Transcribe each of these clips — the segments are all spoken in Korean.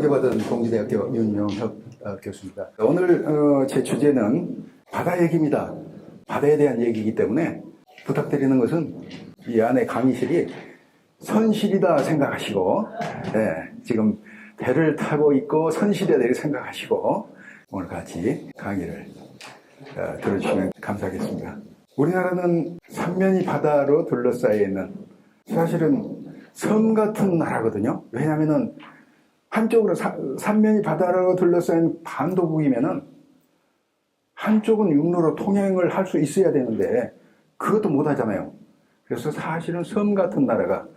소개받은 동지대학교 윤용혁 교수입니다. 오늘 제 주제는 바다 얘기입니다. 바다에 대한 얘기이기 때문에 부탁드리는 것은 이 안에 강의실이 선실이다 생각하시고, 지금 배를 타고 있고 선실이다 이렇게 생각하시고 오늘 같이 강의를 들어주시면 감사하겠습니다. 우리나라는 삼면이 바다로 둘러싸여 있는 사실은 섬 같은 나라거든요. 왜냐하면 한쪽으로 삼면이 바다로 둘러싸인 반도국이면은 한쪽은 육로로 통행을 할 수 있어야 되는데 그것도 못 하잖아요. 그래서 사실은 섬 같은 나라가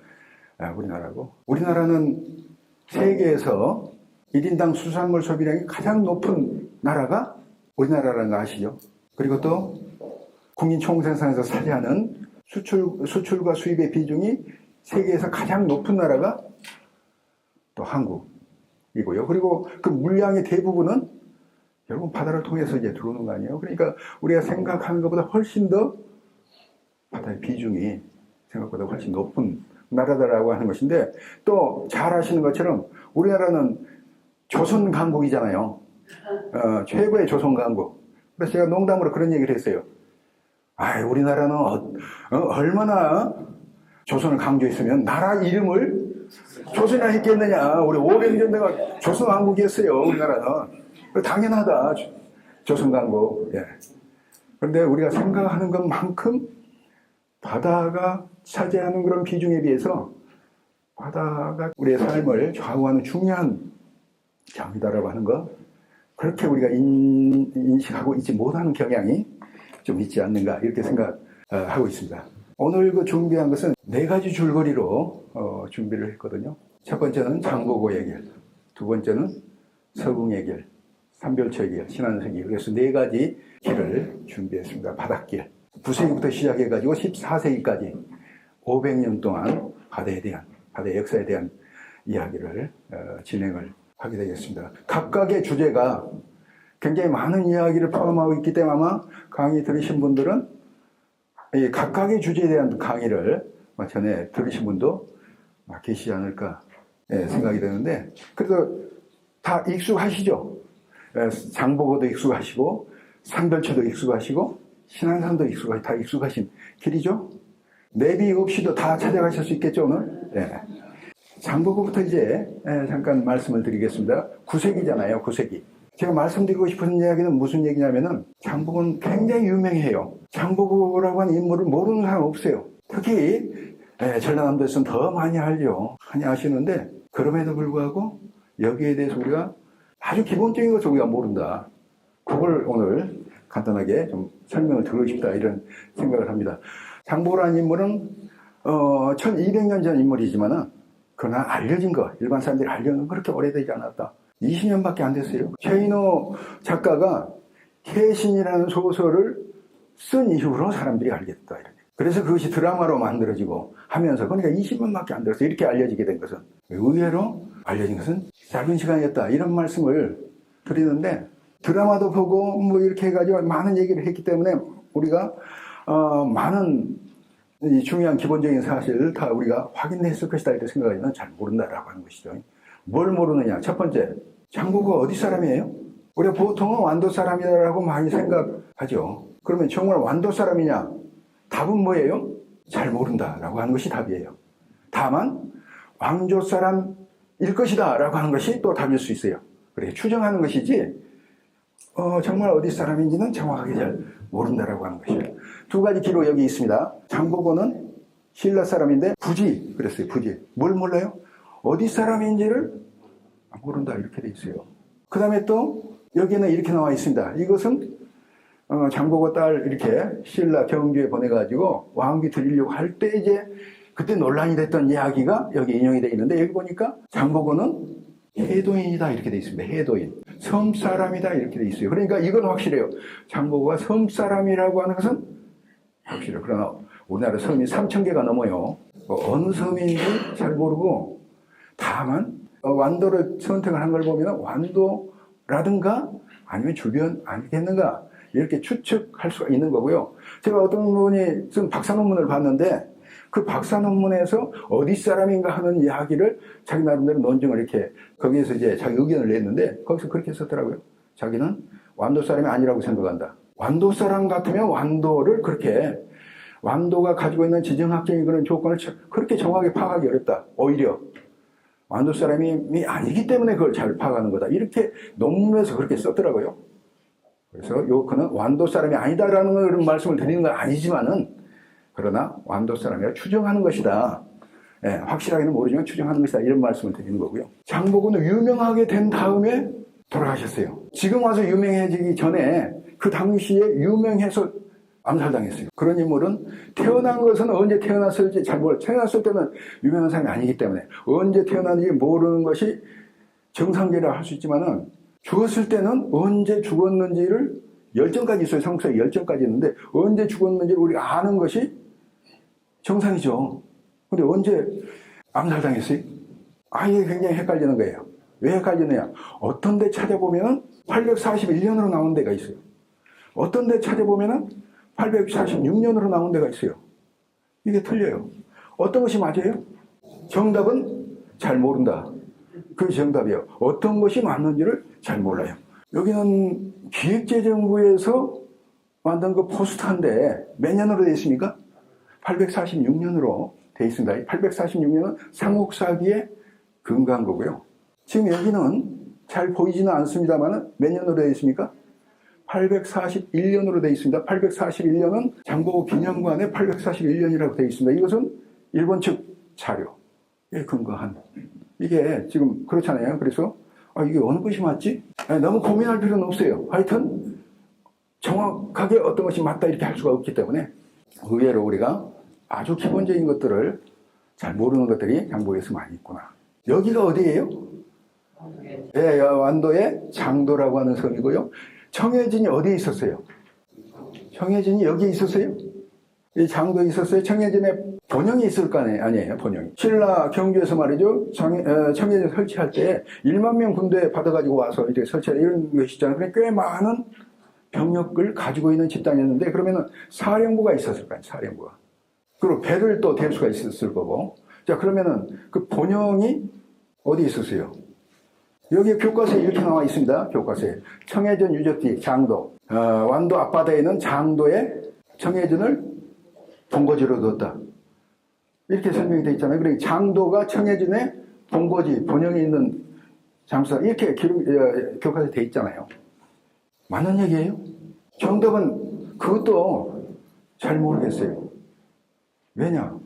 우리나라고, 우리나라는 세계에서 1인당 수산물 소비량이 가장 높은 나라가 우리나라라는 거 아시죠? 그리고 또 국민 총생산에서 차지하는 수출과 수입의 비중이 세계에서 가장 높은 나라가 또 한국이고요. 그리고 그 물량의 대부분은 결국 바다를 통해서 이제 들어오는 거 아니에요? 그러니까 우리가 생각하는 것보다 훨씬 더 바다의 비중이 생각보다 훨씬 높은 나라다라고 하는 것인데, 또 잘 아시는 것처럼 우리나라는 조선 강국이잖아요. 최고의 조선 강국. 그래서 제가 농담으로 그런 얘기를 했어요. 우리나라는 얼마나 조선을 강조했으면 나라 이름을 조선이라 했겠느냐. 우리 500년 내가 조선 왕국이었어요. 우리나라는. 당연하다. 조선 강국. 그런데 우리가 생각하는 것만큼 바다가 차지하는 그런 비중에 비해서 바다가 우리의 삶을 좌우하는 중요한 장이다라고 하는 거, 그렇게 우리가 인식하고 있지 못하는 경향이 좀 있지 않는가, 이렇게 생각하고 있습니다. 오늘 준비한 것은 4가지 줄거리로 준비를 했거든요. 첫 번째는 장보고의 길, 두 번째는 서궁의 길, 삼별초의 길, 신안성의 길. 그래서 4가지 길을 준비했습니다. 바닷길. 9세기부터 시작해가지고 14세기까지 500년 동안 바다의 역사에 대한 이야기를 진행을 하게 되겠습니다. 각각의 주제가 굉장히 많은 이야기를 포함하고 있기 때문에 아마 강의 들으신 분들은 이 각각의 주제에 대한 강의를 전에 들으신 분도 계시지 않을까 생각이 되는데, 그래도 다 익숙하시죠? 장보고도 익숙하시고 삼별초도 익숙하시고 신안산도 다 익숙하신 길이죠? 내비 없이도 다 찾아가실 수 있겠죠, 오늘? 장보고부터 이제 잠깐 말씀을 드리겠습니다. 9세기잖아요, 9세기. 제가 말씀드리고 싶은 이야기는 무슨 얘기냐면은, 장보고는 굉장히 유명해요. 장보고라고 하는 인물을 모르는 사람 없어요. 특히 전라남도에서는 더 많이 아시는데, 그럼에도 불구하고 여기에 대해서 우리가 아주 기본적인 것을 우리가 모른다. 그걸 오늘 간단하게 좀 설명을 드리고 싶다, 이런 생각을 합니다. 장보고라는 인물은 1200년 전 인물이지만은, 그러나 알려진 거, 일반 사람들이 알려진 건 그렇게 오래되지 않았다. 20년밖에 안 됐어요. 최인호 작가가 해신이라는 소설을 쓴 이후로 사람들이 알게 됐다, 이렇게. 그래서 그것이 드라마로 만들어지고 하면서, 그러니까 20년밖에 안 됐어요. 이렇게 알려지게 된 것은. 의외로 알려진 것은 짧은 시간이었다, 이런 말씀을 드리는데, 드라마도 보고 이렇게 해가지고 많은 얘기를 했기 때문에 우리가 많은 이 중요한 기본적인 사실을 다 우리가 확인했을 것이다, 이렇게 생각하지만 잘 모른다라고 하는 것이죠. 뭘 모르느냐? 첫 번째, 장보고가 어디 사람이에요? 우리가 보통은 완도 사람이라고 많이 생각하죠. 그러면 정말 완도 사람이냐? 답은 뭐예요? 잘 모른다라고 하는 것이 답이에요. 다만 왕조 사람일 것이다 라고 하는 것이 또 답일 수 있어요. 그래, 추정하는 것이지 정말 어디 사람인지는 정확하게 잘 모른다라고 하는 것이에요. 2가지 기록 여기 있습니다. 장보고는 신라 사람인데 부지 그랬어요. 부지. 뭘 몰라요? 어디 사람인지를 모른다, 이렇게 돼 있어요. 그 다음에 또 여기는 이렇게 나와 있습니다. 이것은 장보고 딸 이렇게 신라 경주에 보내가지고 왕비 드리려고 할 때 이제 그때 논란이 됐던 이야기가 여기 인용이 되어 있는데, 여기 보니까 장보고는 해도인이다, 이렇게 되어 있습니다. 해도인. 섬사람이다, 이렇게 되어 있어요. 그러니까 이건 확실해요. 장보고가 섬사람이라고 하는 것은 확실해요. 그러나 우리나라 섬이 3,000개가 넘어요. 어느 섬인지 잘 모르고, 다만 완도를 선택을 한 걸 보면 완도라든가 아니면 주변 아니겠는가, 이렇게 추측할 수가 있는 거고요. 제가 어떤 분이 쓴 박사 논문을 봤는데, 그 박사 논문에서 어디 사람인가 하는 이야기를 자기 나름대로 논증을 이렇게 거기에서 이제 자기 의견을 냈는데 거기서 그렇게 썼더라고요. 자기는 완도 사람이 아니라고 생각한다. 완도 사람 같으면 완도를 그렇게 완도가 가지고 있는 지정학적인 그런 조건을 그렇게 정확하게 파악하기 어렵다. 오히려 완도 사람이 아니기 때문에 그걸 잘 파악하는 거다. 이렇게 논문에서 그렇게 썼더라고요. 그래서 요거는 완도 사람이 아니다라는 그런 말씀을 드리는 건 아니지만은 그러나 완도 사람이라 추정하는 것이다. 예, 확실하게는 모르지만 추정하는 것이다. 이런 말씀을 드리는 거고요. 장보고는 유명하게 된 다음에 돌아가셨어요. 지금 와서 유명해지기 전에 그 당시에 유명해서 암살당했어요. 그런 인물은 태어난 것은 언제 태어났을지 잘 몰라요. 태어났을 때는 유명한 사람이 아니기 때문에 언제 태어났는지 모르는 것이 정상적이라고 할 수 있지만은 죽었을 때는 언제 죽었는지를 열정까지 있어요. 삼국사에 열정까지 있는데 언제 죽었는지를 우리가 아는 것이 정상이죠. 근데 언제 암살당했어요? 이게 굉장히 헷갈리는 거예요. 왜 헷갈리느냐? 어떤 데 찾아보면 841년으로 나온 데가 있어요. 어떤 데 찾아보면 846년으로 나온 데가 있어요. 이게 틀려요. 어떤 것이 맞아요? 정답은 잘 모른다. 그게 정답이에요. 어떤 것이 맞는지를 잘 몰라요. 여기는 기획재정부에서 만든 그 포스터인데 몇 년으로 되어 있습니까? 846년으로 되어 있습니다. 846년은 삼국사기에 근거한 거고요. 지금 여기는 잘 보이지는 않습니다만 몇 년으로 되어 있습니까? 841년으로 되어 있습니다. 841년은 장보고 기념관에 841년이라고 되어 있습니다. 이것은 일본 측 자료에 근거한. 이게 지금 그렇잖아요. 그래서 이게 어느 것이 맞지? 너무 고민할 필요는 없어요. 하여튼 정확하게 어떤 것이 맞다 이렇게 할 수가 없기 때문에 의외로 우리가 아주 기본적인 것들을 잘 모르는 것들이 장보고에서 많이 있구나. 여기가 어디예요? 네, 완도의 장도라고 하는 섬이고요. 청해진이 어디에 있었어요? 청해진이 여기에 있었어요? 이 장도에 있었어요? 청해진에 본영이 있을 거 아니에요? 본영이. 신라 경주에서 말이죠. 청해진 설치할 때 1만 명 군대 받아가지고 와서 이렇게 설치할 이런 것이잖아요. 그러니까 꽤 많은 병력을 가지고 있는 집단이었는데 그러면은 사령부가 있었을 거 아니에요? 사령부가. 그리고 배를 또 댈 수가 있었을 거고. 자, 그러면은 그 본영이 어디 있었어요? 여기 교과서에 이렇게 나와 있습니다. 교과서에. 청해전 유적지 장도. 완도 앞바다에 있는 장도에 청해전을 본거지로 뒀다. 이렇게 설명이 되어 있잖아요. 그러니까 장도가 청해전의 본거지, 본영에 있는 장사. 이렇게 교과서에 되어 있잖아요. 맞는 얘기예요? 정답은 그것도 잘 모르겠어요. 왜냐?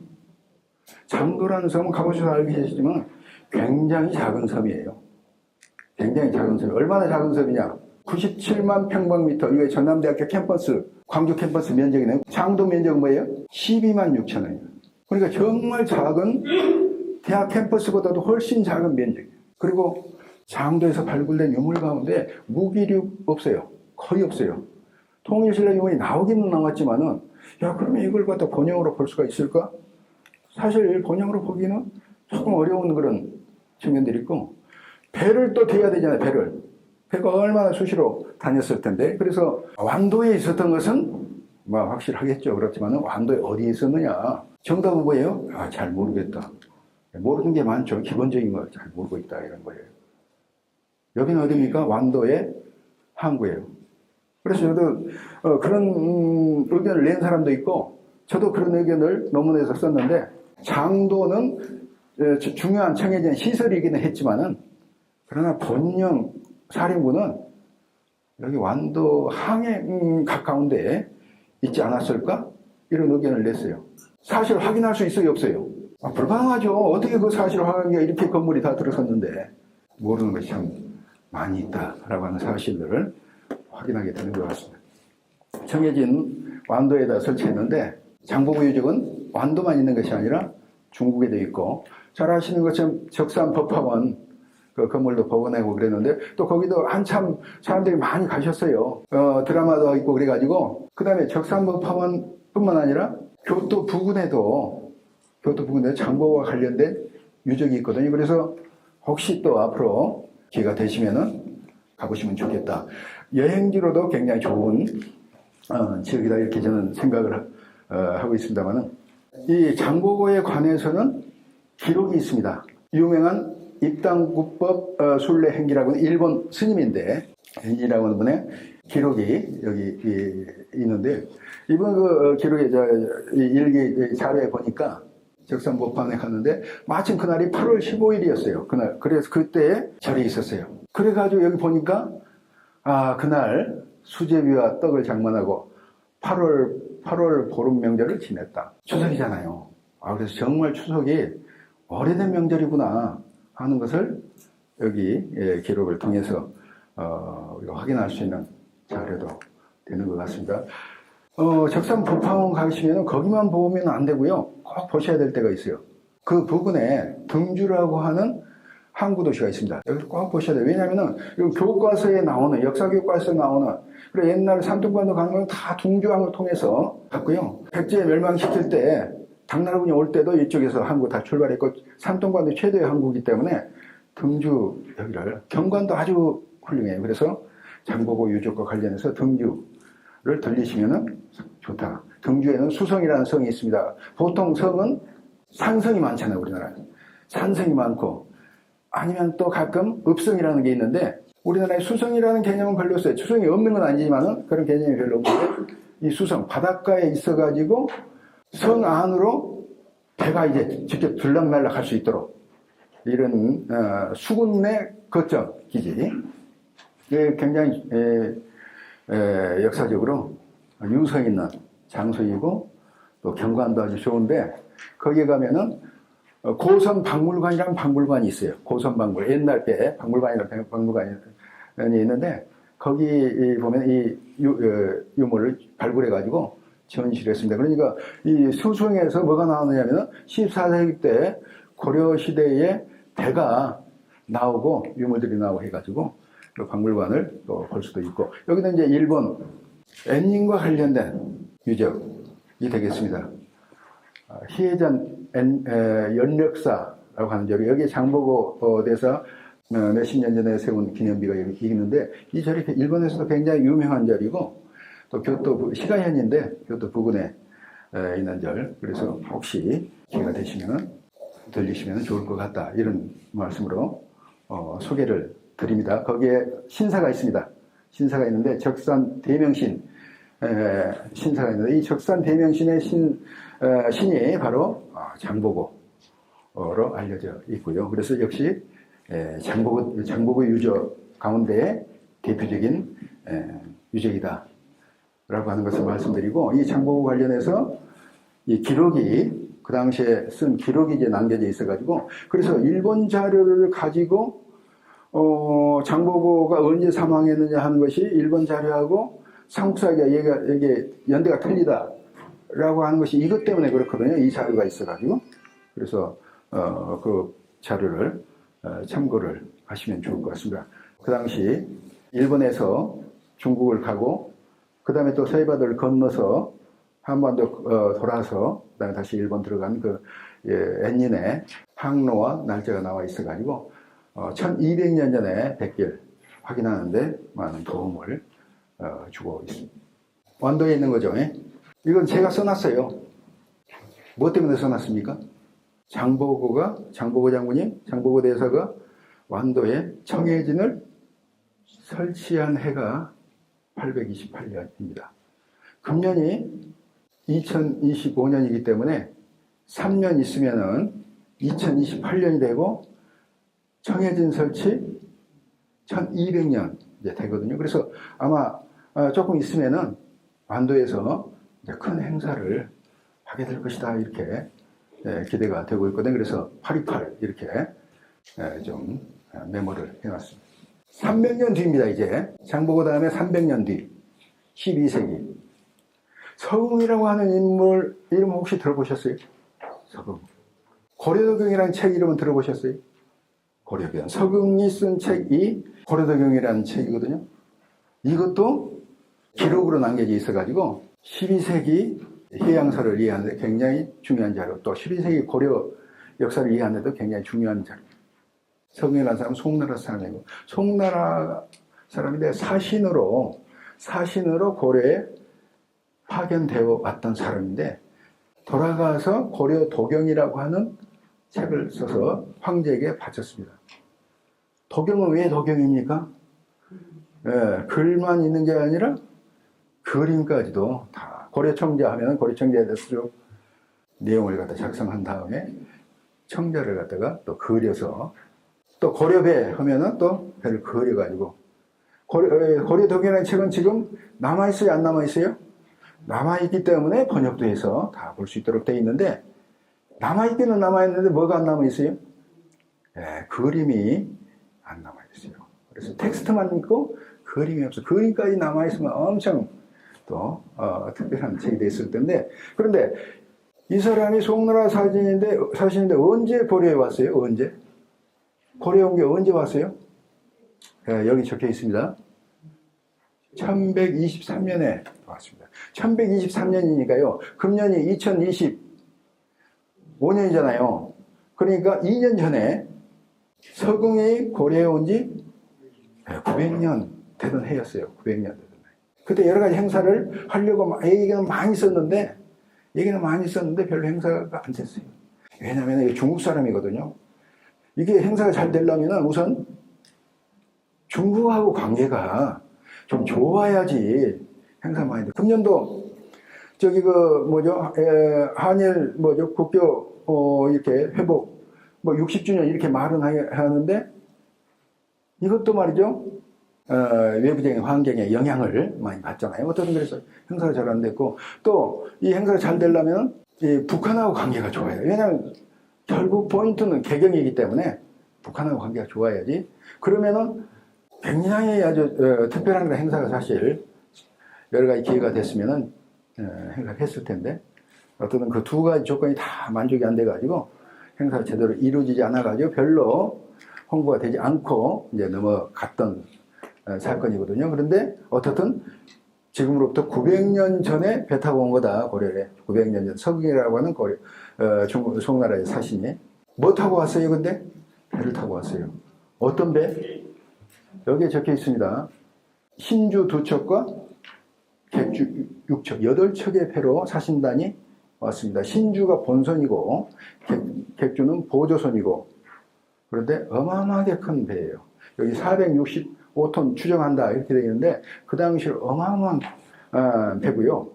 장도라는 섬은 가보셔서 알겠지만 굉장히 작은 섬이에요. 굉장히 작은 섬. 얼마나 작은 섬이냐? 97만 평방미터. 이게 전남대학교 캠퍼스, 광주 캠퍼스 면적이네요. 장도 면적은 뭐예요? 12만 6천원이에요. 그러니까 정말 작은 대학 캠퍼스보다도 훨씬 작은 면적이에요. 그리고 장도에서 발굴된 유물 가운데 무기류 없어요. 거의 없어요. 통일신라 유물이 나오기는 나왔지만은 그러면 이걸 갖다 본영으로 볼 수가 있을까? 사실 본영으로 보기는 조금 어려운 그런 측면들이 있고 배를 또 대야 되잖아요. 배가 얼마나 수시로 다녔을 텐데 그래서 완도에 있었던 것은 확실하겠죠. 그렇지만 완도에 어디에 있었느냐? 정답은 뭐예요? 잘 모르겠다. 모르는 게 많죠. 기본적인 걸 잘 모르고 있다 이런 거예요. 여기는 어디입니까? 완도의 항구예요. 그래서 저도 그런 의견을 낸 사람도 있고 저도 그런 의견을 논문에서 썼는데 장도는 중요한 청해진 시설이기는 했지만은 그러나 본영 사령부는 여기 완도 항에 가까운 데에 있지 않았을까? 이런 의견을 냈어요. 사실 확인할 수 있어요? 없어요? 불가능하죠. 어떻게 그 사실을 확인하기가 이렇게 건물이 다 들어섰는데 모르는 것이 참 많이 있다라고 하는 사실들을 확인하게 되는 것 같습니다. 청해진 완도에다 설치했는데 장보고 유적은 완도만 있는 것이 아니라 중국에도 있고 잘 아시는 것처럼 적산 법화원 그 건물도 복원하고 그랬는데 또 거기도 한참 사람들이 많이 가셨어요. 드라마도 있고 그래가지고 그 다음에 적산 법화원 뿐만 아니라 교토 부근에도 장보고와 관련된 유적이 있거든요. 그래서 혹시 또 앞으로 기회가 되시면은 가보시면 좋겠다. 여행지로도 굉장히 좋은 지역이다 이렇게 저는 생각을 하고 있습니다만은 이 장보고에 관해서는 기록이 있습니다. 유명한 입당구법 순례행기라고 하는 일본 스님인데, 행기라고 하는 분의 기록이 여기 있는데, 이번 그 기록에 일기 자료에 보니까 적산법화에 갔는데 마침 그날이 8월 15일이었어요. 그날. 그래서 그때 절이 있었어요. 그래가지고 여기 보니까 그날 수제비와 떡을 장만하고 8월 보름 명절을 지냈다. 추석이잖아요. 그래서 정말 추석이 오래된 명절이구나 하는 것을 여기 기록을 통해서 우리가 확인할 수 있는 자료도 되는 것 같습니다. 적산법화원 가시면 거기만 보면 안 되고요. 꼭 보셔야 될 때가 있어요. 그 부근에 등주라고 하는 항구 도시가 있습니다. 여기서 꼭 보셔야 돼요. 왜냐하면 교과서에 나오는, 역사 교과서에 나오는, 그리고 옛날 산둥관도 가는 건 다 등주항을 통해서 갔고요. 백제 멸망시킬 때 당나라군이 올 때도 이쪽에서 항구 다 출발했고, 산둥관도 최대의 항구이기 때문에 등주 여기를, 경관도 아주 훌륭해요. 그래서 장보고 유적과 관련해서 등주를 들리시면 좋다. 등주에는 수성이라는 성이 있습니다. 보통 성은 산성이 많잖아요, 우리나라에. 산성이 많고, 아니면 또 가끔 읍성이라는 게 있는데, 우리나라에 수성이라는 개념은 별로 없어요. 수성이 없는 건 아니지만 그런 개념이 별로 없는데, 이 수성, 바닷가에 있어가지고 성 안으로 배가 이제 직접 들락날락 할 수 있도록 이런 수군의 거점 기지. 굉장히 역사적으로 유서 있는 장소이고 또 경관도 아주 좋은데, 거기에 가면은 고선 박물관이라는 박물관이 있어요. 고선 박물관. 옛날 때 박물관이라는 박물관이 있는데, 거기 보면 이 유물을 발굴해가지고 전시를 했습니다. 그러니까 이 수성에서 뭐가 나오느냐면 14세기 때 고려시대에 배가 나오고 유물들이 나오고 해가지고 그 박물관을 또 볼 수도 있고, 여기는 이제 일본 엔닌과 관련된 유적이 되겠습니다. 희해전 연력사라고 하는 절이, 여기 장보고 대사 몇십 년 전에 세운 기념비가 여기 있는데, 이 절이 일본에서도 굉장히 유명한 절이고, 또 교토 시가현인데 교토 부근에 있는 절. 그래서 혹시 기회가 되시면 들리시면 좋을 것 같다, 이런 말씀으로 소개를 드립니다. 거기에 신사가 있습니다. 신사가 있는데 적산 대명신 신사가 있는데, 이 적산 대명신의 신이 바로 장보고로 알려져 있고요. 그래서 역시 장보고 유적 가운데 대표적인 유적이다 라고 하는 것을 말씀드리고, 이 장보고 관련해서 이 기록이, 그 당시에 쓴 기록이 이제 남겨져 있어가지고, 그래서 일본 자료를 가지고 장보고가 언제 사망했느냐 하는 것이 일본 자료하고 삼국사가 이게 연대가 틀리다라고 하는 것이 이것 때문에 그렇거든요. 이 자료가 있어가지고. 그래서 그 자료를 참고를 하시면 좋을 것 같습니다. 그 당시 일본에서 중국을 가고, 그 다음에 또 서해바다를 건너서 한반도 돌아서 그다음에 다시 일본 들어간 그 엔닌의 항로와 날짜가 나와 있어가지고 1200년 전에 백길 확인하는데 많은 도움을 주고 있습니다. 완도에 있는 거죠. 이건 제가 써놨어요. 뭐 때문에 써놨습니까? 장보고 장군님, 장보고 대사가 완도에 청해진을 설치한 해가 828년입니다. 금년이 2025년이기 때문에 3년 있으면은 2028년이 되고, 청해진 설치 1200년 이제 되거든요. 그래서 아마 조금 있으면은 완도에서 이제 큰 행사를 하게 될 것이다, 이렇게 기대가 되고 있거든요. 그래서 828 이렇게 좀 메모를 해놨습니다. 300년 뒤입니다. 이제 장보고 다음에 300년 뒤 12세기 서궁이라고 하는 인물 이름 혹시 들어보셨어요? 서궁. 고려도경이라는 책 이름은 들어보셨어요? 고려경. 서궁이 쓴 책이 고려도경이라는 책이거든요. 이것도 기록으로 남겨져 있어가지고 12세기 해양사를 이해하는 데 굉장히 중요한 자료, 또 12세기 고려 역사를 이해하는 데도 굉장히 중요한 자료. 서궁이라는 사람은 송나라 사람이고, 송나라 사람인데 사신으로 고려에 파견되어 왔던 사람인데, 돌아가서 고려 도경이라고 하는 책을 써서 황제에게 바쳤습니다. 도경은 왜 도경입니까? 예, 글만 있는 게 아니라 그림까지도 다 고려 청자 하면 고려 청자에 대해서 쭉 내용을 갖다 작성한 다음에 청자를 갖다가 또 그려서 또 고려배 하면은 또 배를 그려가지고 고려 도경이라는 책은 지금 남아있어요? 안 남아있어요? 남아있기 때문에 번역도 해서 다 볼 수 있도록 되어 있는데 남아있기는 남아있는데 뭐가 안 남아있어요? 예, 그림이 안 남아있어요. 그래서 텍스트만 있고 그림이 없어. 그림까지 남아있으면 엄청 또 특별한 책이 됐을 텐데 그런데 이 사람이 송나라 사신인데 언제 고려에 왔어요? 언제? 고려에 온 게 언제 왔어요? 예, 여기 적혀 있습니다. 1123년에 왔습니다. 1123년이니까요. 금년이 2025년이잖아요. 그러니까 2년 전에 서궁이 고려에 온 지 900년 되던 해였어요. 900년 되던 해. 그때 여러 가지 행사를 하려고 얘기는 많이 썼는데 별로 행사가 안 됐어요. 왜냐하면 이게 중국 사람이거든요. 이게 행사가 잘 되려면 우선 중국하고 관계가 좀 좋아야지 행사 많이 돼. 금년도 한일 국교 이렇게 회복 60주년 이렇게 말은 하는데 이것도 말이죠. 외부적인 환경에 영향을 많이 받잖아요. 어떤 그래서 행사가 잘 안 됐고 또 이 행사가 잘 되려면 이 북한하고 관계가 좋아요. 왜냐하면 결국 포인트는 개경이기 때문에 북한하고 관계가 좋아야지. 그러면은 굉장히 아주 특별한 행사가 사실 여러 가지 기회가 됐으면은 행사를 했을 텐데 어떤 그 두 가지 조건이 다 만족이 안 돼가지고 행사가 제대로 이루어지지 않아가지고 별로 홍보가 되지 않고 이제 넘어갔던 사건이거든요. 그런데 어떻든 지금으로부터 900년 전에 배 타고 온 거다. 고려에 900년 전 서궁이라고 하는 고려 송나라의 사신이 뭐 타고 왔어요? 근데 배를 타고 왔어요. 어떤 배? 여기에 적혀 있습니다. 신주 2척과 객주 6척, 8척의 배로 사신단이 왔습니다. 신주가 본선이고 객주는 보조선이고 그런데 어마어마하게 큰 배예요. 여기 465톤 추정한다 이렇게 되어 있는데 그 당시 어마어마한 배고요.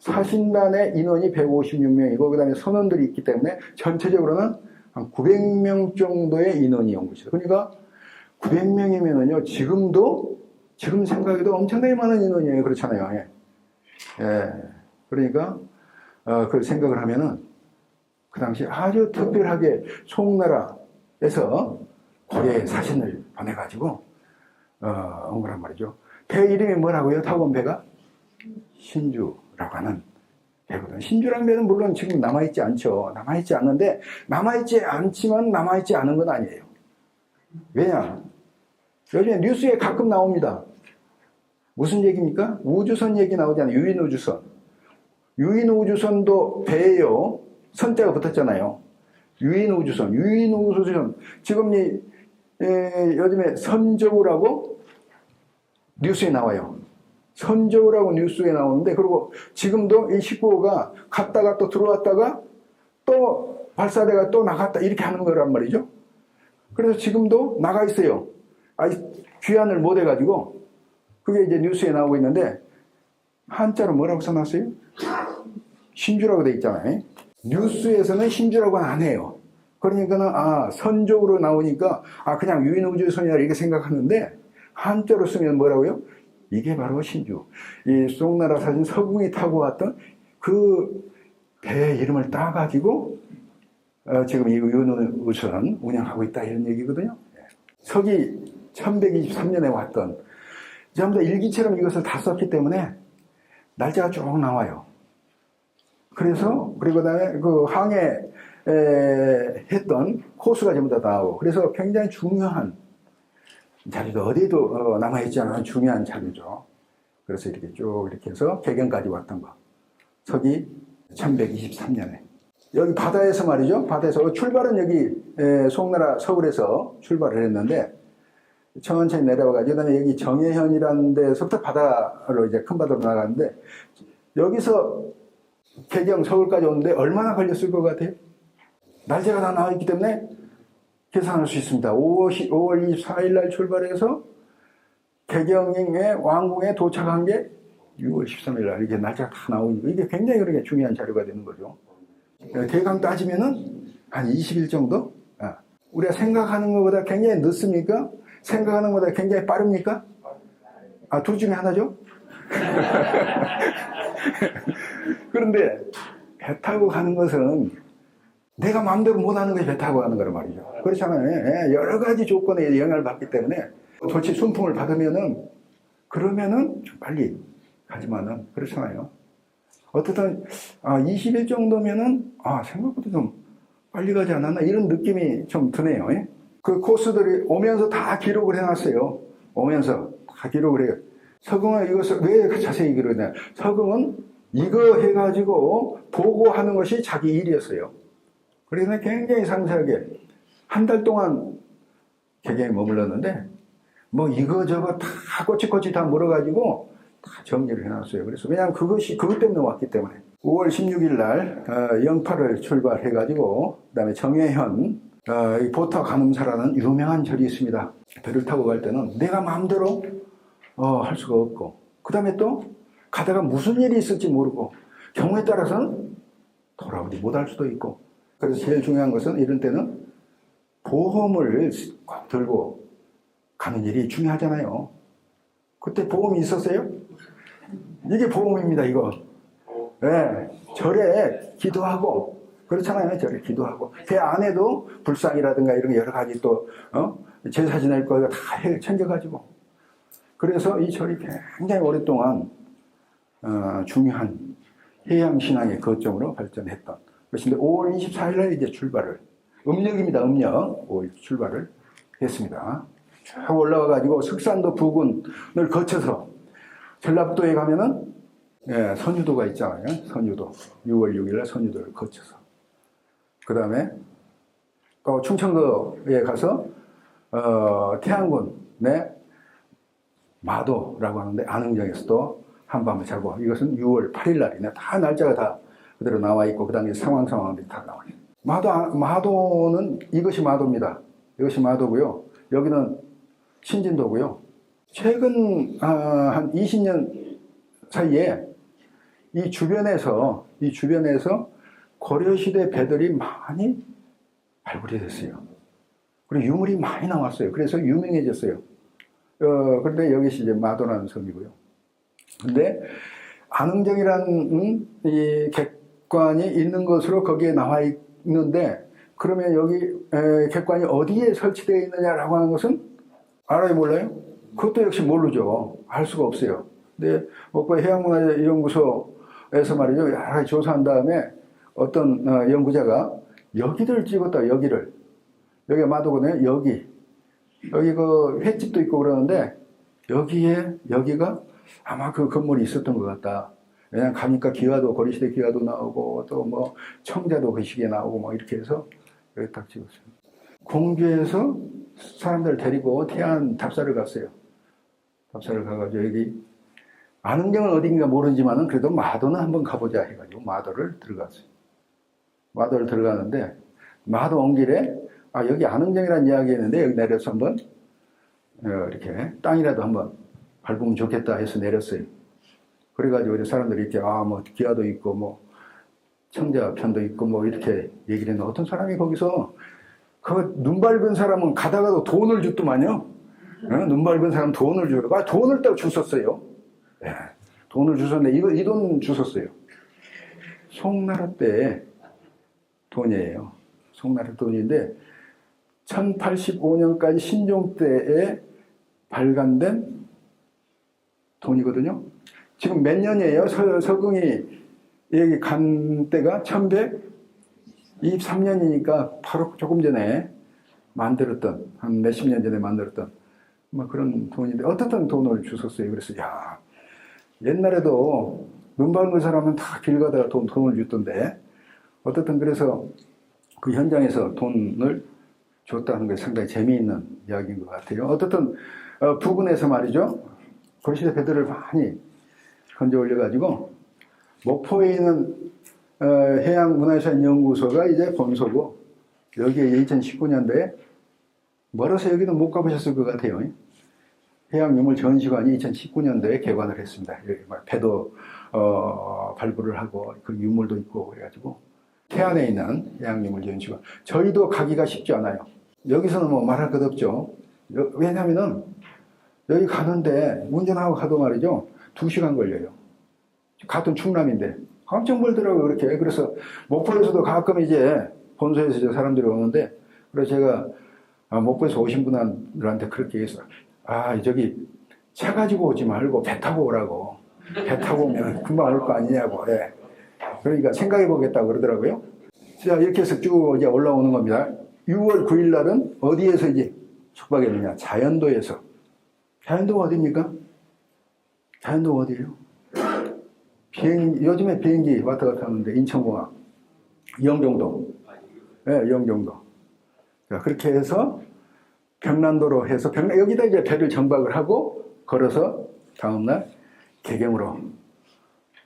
사신단의 인원이 156명이고 그 다음에 선원들이 있기 때문에 전체적으로는 한 900명 정도의 인원이 온 것이죠. 그러니까 900명이면은요, 지금 생각해도 엄청나게 많은 인원이에요. 그렇잖아요. 예. 예. 그러니까, 그걸 생각을 하면은, 그 당시 아주 특별하게 송나라에서 고려에 사신을 보내가지고, 온 거란 말이죠. 배 이름이 뭐라고요? 타고 온 배가? 신주라고 하는 배거든요. 신주라는 배는 물론 지금 남아있지 않죠. 남아있지 않는데, 남아있지 않지만 남아있지 않은 건 아니에요. 왜냐? 요즘에 뉴스에 가끔 나옵니다. 무슨 얘기입니까? 우주선 얘기 나오잖아요. 유인우주선. 유인우주선도 배예요. 선자가 붙었잖아요. 유인우주선. 지금 요즘에 선저우라고 뉴스에 나와요. 선저우라고 뉴스에 나오는데, 그리고 지금도 이 19호가 갔다가 또 들어왔다가 또 발사대가 또 나갔다 이렇게 하는 거란 말이죠. 그래서 지금도 나가 있어요. 귀환을 못 해가지고, 그게 이제 뉴스에 나오고 있는데, 한자로 뭐라고 써놨어요? 신주라고 돼 있잖아요. 뉴스에서는 신주라고는 안 해요. 그러니까는, 선적으로 나오니까, 그냥 유인우주선이라 이렇게 생각하는데, 한자로 쓰면 뭐라고요? 이게 바로 신주. 이 송나라 사신 서궁이 타고 왔던 그 배의 이름을 따가지고, 지금 이 유인우주선 운영하고 있다 이런 얘기거든요. 서기 1123년에 왔던 전부 다 일기처럼 이것을 다 썼기 때문에 날짜가 쭉 나와요. 그리고 그다음에 그 항해 했던 코스가 전부 다 나오고 그래서 굉장히 중요한 자료도 어디에도 남아있지 않은 중요한 자료죠. 그래서 이렇게 쭉 이렇게 해서 개경까지 왔던 거. 서기 1123년에. 여기 바다에서 말이죠. 바다에서 출발은 여기 송나라 서울에서 출발을 했는데 천천히 내려와가지고 그다음에 여기 정해현이라는 데서부터 바다로 이제 큰 바다로 나가는데 여기서 개경 서울까지 오는데 얼마나 걸렸을 것 같아요? 날짜가 다 나와 있기 때문에 계산할 수 있습니다. 5월 24일 날 출발해서 개경에 왕궁에 도착한 게 6월 13일 날 이게 날짜가 다 나오니까 이게 굉장히 그렇게 중요한 자료가 되는 거죠. 대강 따지면은 한 20일 정도? 우리가 생각하는 것보다 굉장히 늦습니까? 생각하는 것보다 굉장히 빠릅니까? 둘 중에 하나죠? 그런데 배 타고 가는 것은 내가 마음대로 못하는 것이 배 타고 가는 거란 말이죠. 그렇잖아요. 여러 가지 조건에 영향을 받기 때문에 도치 순풍을 받으면은 그러면은 좀 빨리 가지만은 그렇잖아요. 어떻든 20일 정도면은 생각보다 좀 빨리 가지 않았나 이런 느낌이 좀 드네요. 그 코스들이 오면서 다 기록을 해놨어요. 오면서 다 기록을 해요. 서경은 이것을 왜 자세히 기록했냐? 서경은 이거 해가지고 보고하는 것이 자기 일이었어요. 그래서 굉장히 상세하게 한 달 동안 개경에 머물렀는데 뭐 이거저거 다 꼬치꼬치 다 물어가지고 다 정리를 해놨어요. 그래서 그냥 그것 때문에 왔기 때문에 5월 16일 날 영파를 출발해가지고 그다음에 정해현 보타 간음사라는 유명한 절이 있습니다. 배를 타고 갈 때는 내가 마음대로 할 수가 없고 그 다음에 또 가다가 무슨 일이 있을지 모르고 경우에 따라서는 돌아오지 못할 수도 있고 그래서 제일 중요한 것은 이런 때는 보험을 꼭 들고 가는 일이 중요하잖아요. 그때 보험이 있었어요? 이게 보험입니다, 이거. 네, 절에 기도하고, 그렇잖아요. 절에 기도하고. 배 안에도 불상이라든가 이런 여러 가지 또, 제사 지낼 거 다 챙겨가지고. 그래서 이 절이 굉장히 오랫동안, 중요한 해양신앙의 거점으로 발전했던 것인데, 5월 24일 날 이제 출발을, 음력입니다, 음력. 5월 출발을 했습니다. 쭉 올라가가지고 석산도 부근을 거쳐서 전라북도에 가면은 선유도가 있잖아요. 선유도 6월 6일날 선유도를 거쳐서 그 다음에 또 충청도에 가서 태안군의 마도라고 하는데 안흥정에서도 한밤을 자고 이것은 6월 8일 날이네. 다 날짜가 다 그대로 나와 있고 그 다음에 상황들이 다 나와 있어요. 마도는 이것이 마도입니다. 이것이 마도고요. 여기는 신진도고요. 최근 한 20년 사이에 이 주변에서 고려시대 배들이 많이 발굴이 됐어요. 그리고 유물이 많이 나왔어요. 그래서 유명해졌어요. 그런데 여기서 이제 마도라는 섬이고요. 근데 안흥정이라는 이 객관이 있는 것으로 거기에 나와 있는데 그러면 여기 객관이 어디에 설치되어 있느냐라고 하는 것은 알아요, 몰라요? 그것도 역시 모르죠. 알 수가 없어요. 근데 그 해양문화연구소에서 말이죠. 여러 가지 조사한 다음에 어떤 연구자가 여기를 찍었다, 여기를. 여기가 마도거든요. 여기 그 횟집도 있고 그러는데 여기가 아마 그 건물이 있었던 것 같다. 왜냐면 가니까 기와도, 고려시대 기와도 나오고 또 뭐 청자도 그 시기에 나오고 뭐 이렇게 해서 여기 딱 찍었어요. 공주에서 사람들 데리고 태안 답사를 갔어요. 답사를 가가지고 여기 안흥정은 어딘가 모르지만은 그래도 마도는 한번 가보자 해가지고 마도를 들어갔어요. 마도를 들어가는데 마도 온 길에 여기 안흥정이라는 이야기 했는데 여기 내려서 한번 이렇게 땅이라도 한번 밟으면 좋겠다 해서 내렸어요. 그래가지고 우리 사람들이 이렇게 뭐 기와도 있고 뭐 청자편도 있고 뭐 이렇게 얘기를 했는데 어떤 사람이 거기서 그 눈 밝은 사람은 가다가도 돈을 주더만요. 눈 밝은 사람 돈을 주고 돈을 딱 주셨어요. 돈을 주셨는데 이 돈 주셨어요. 송나라 때 돈이에요. 송나라 돈인데 1085년까지 신종 때에 발간된 돈이거든요. 지금 몇 년이에요? 서궁이 여기 간 때가 1123년이니까 바로 조금 전에 만들었던, 한 몇십 년 전에 만들었던 뭐 그런 돈인데 어떻든 돈을 주셨어요. 그래서 옛날에도 눈 밝은 사람은 다 길 가다가 돈을 줬던데 어떻든 그래서 그 현장에서 돈을 줬다는 게 상당히 재미있는 이야기인 것 같아요. 어떻든 부근에서 말이죠. 고려시대 배들을 많이 건져 올려가지고 목포에 있는 해양문화유산연구소가 이제 본소고, 여기에 2019년도에 멀어서 여기는 못 가보셨을 것 같아요. 해양유물 전시관이 2019년도에 개관을 했습니다. 여기 막 배도 발굴을 하고 그 유물도 있고 그래가지고 태안에 있는 해양유물 전시관. 저희도 가기가 쉽지 않아요. 여기서는 뭐 말할 것 없죠. 왜냐면은 여기 가는데 운전하고 가도 말이죠 2시간 걸려요. 같은 충남인데 엄청 멀더라고요. 그렇게. 그래서 목포에서도 가끔 이제 본소에서 사람들이 오는데, 그래서 제가 목포에서 오신 분들한테 그렇게 해서 저기 차 가지고 오지 말고 배 타고 오라고. 배 타고 오면 금방 올 거 아니냐고. 예. 그러니까 생각해 보겠다고 그러더라고요. 자, 이렇게 해서 쭉 이제 올라오는 겁니다. 6월 9일 날은 어디에서 이제 숙박했느냐? 자연도에서. 자연도가 어디입니까? 자연도가 어디예요? 요즘에 비행기 왔다 갔다 하는데 인천공항, 영종도. 네, 영종도. 자, 그렇게 해서 평란도로 해서 여기다 이제 배를 정박을 하고 걸어서 다음날 개경으로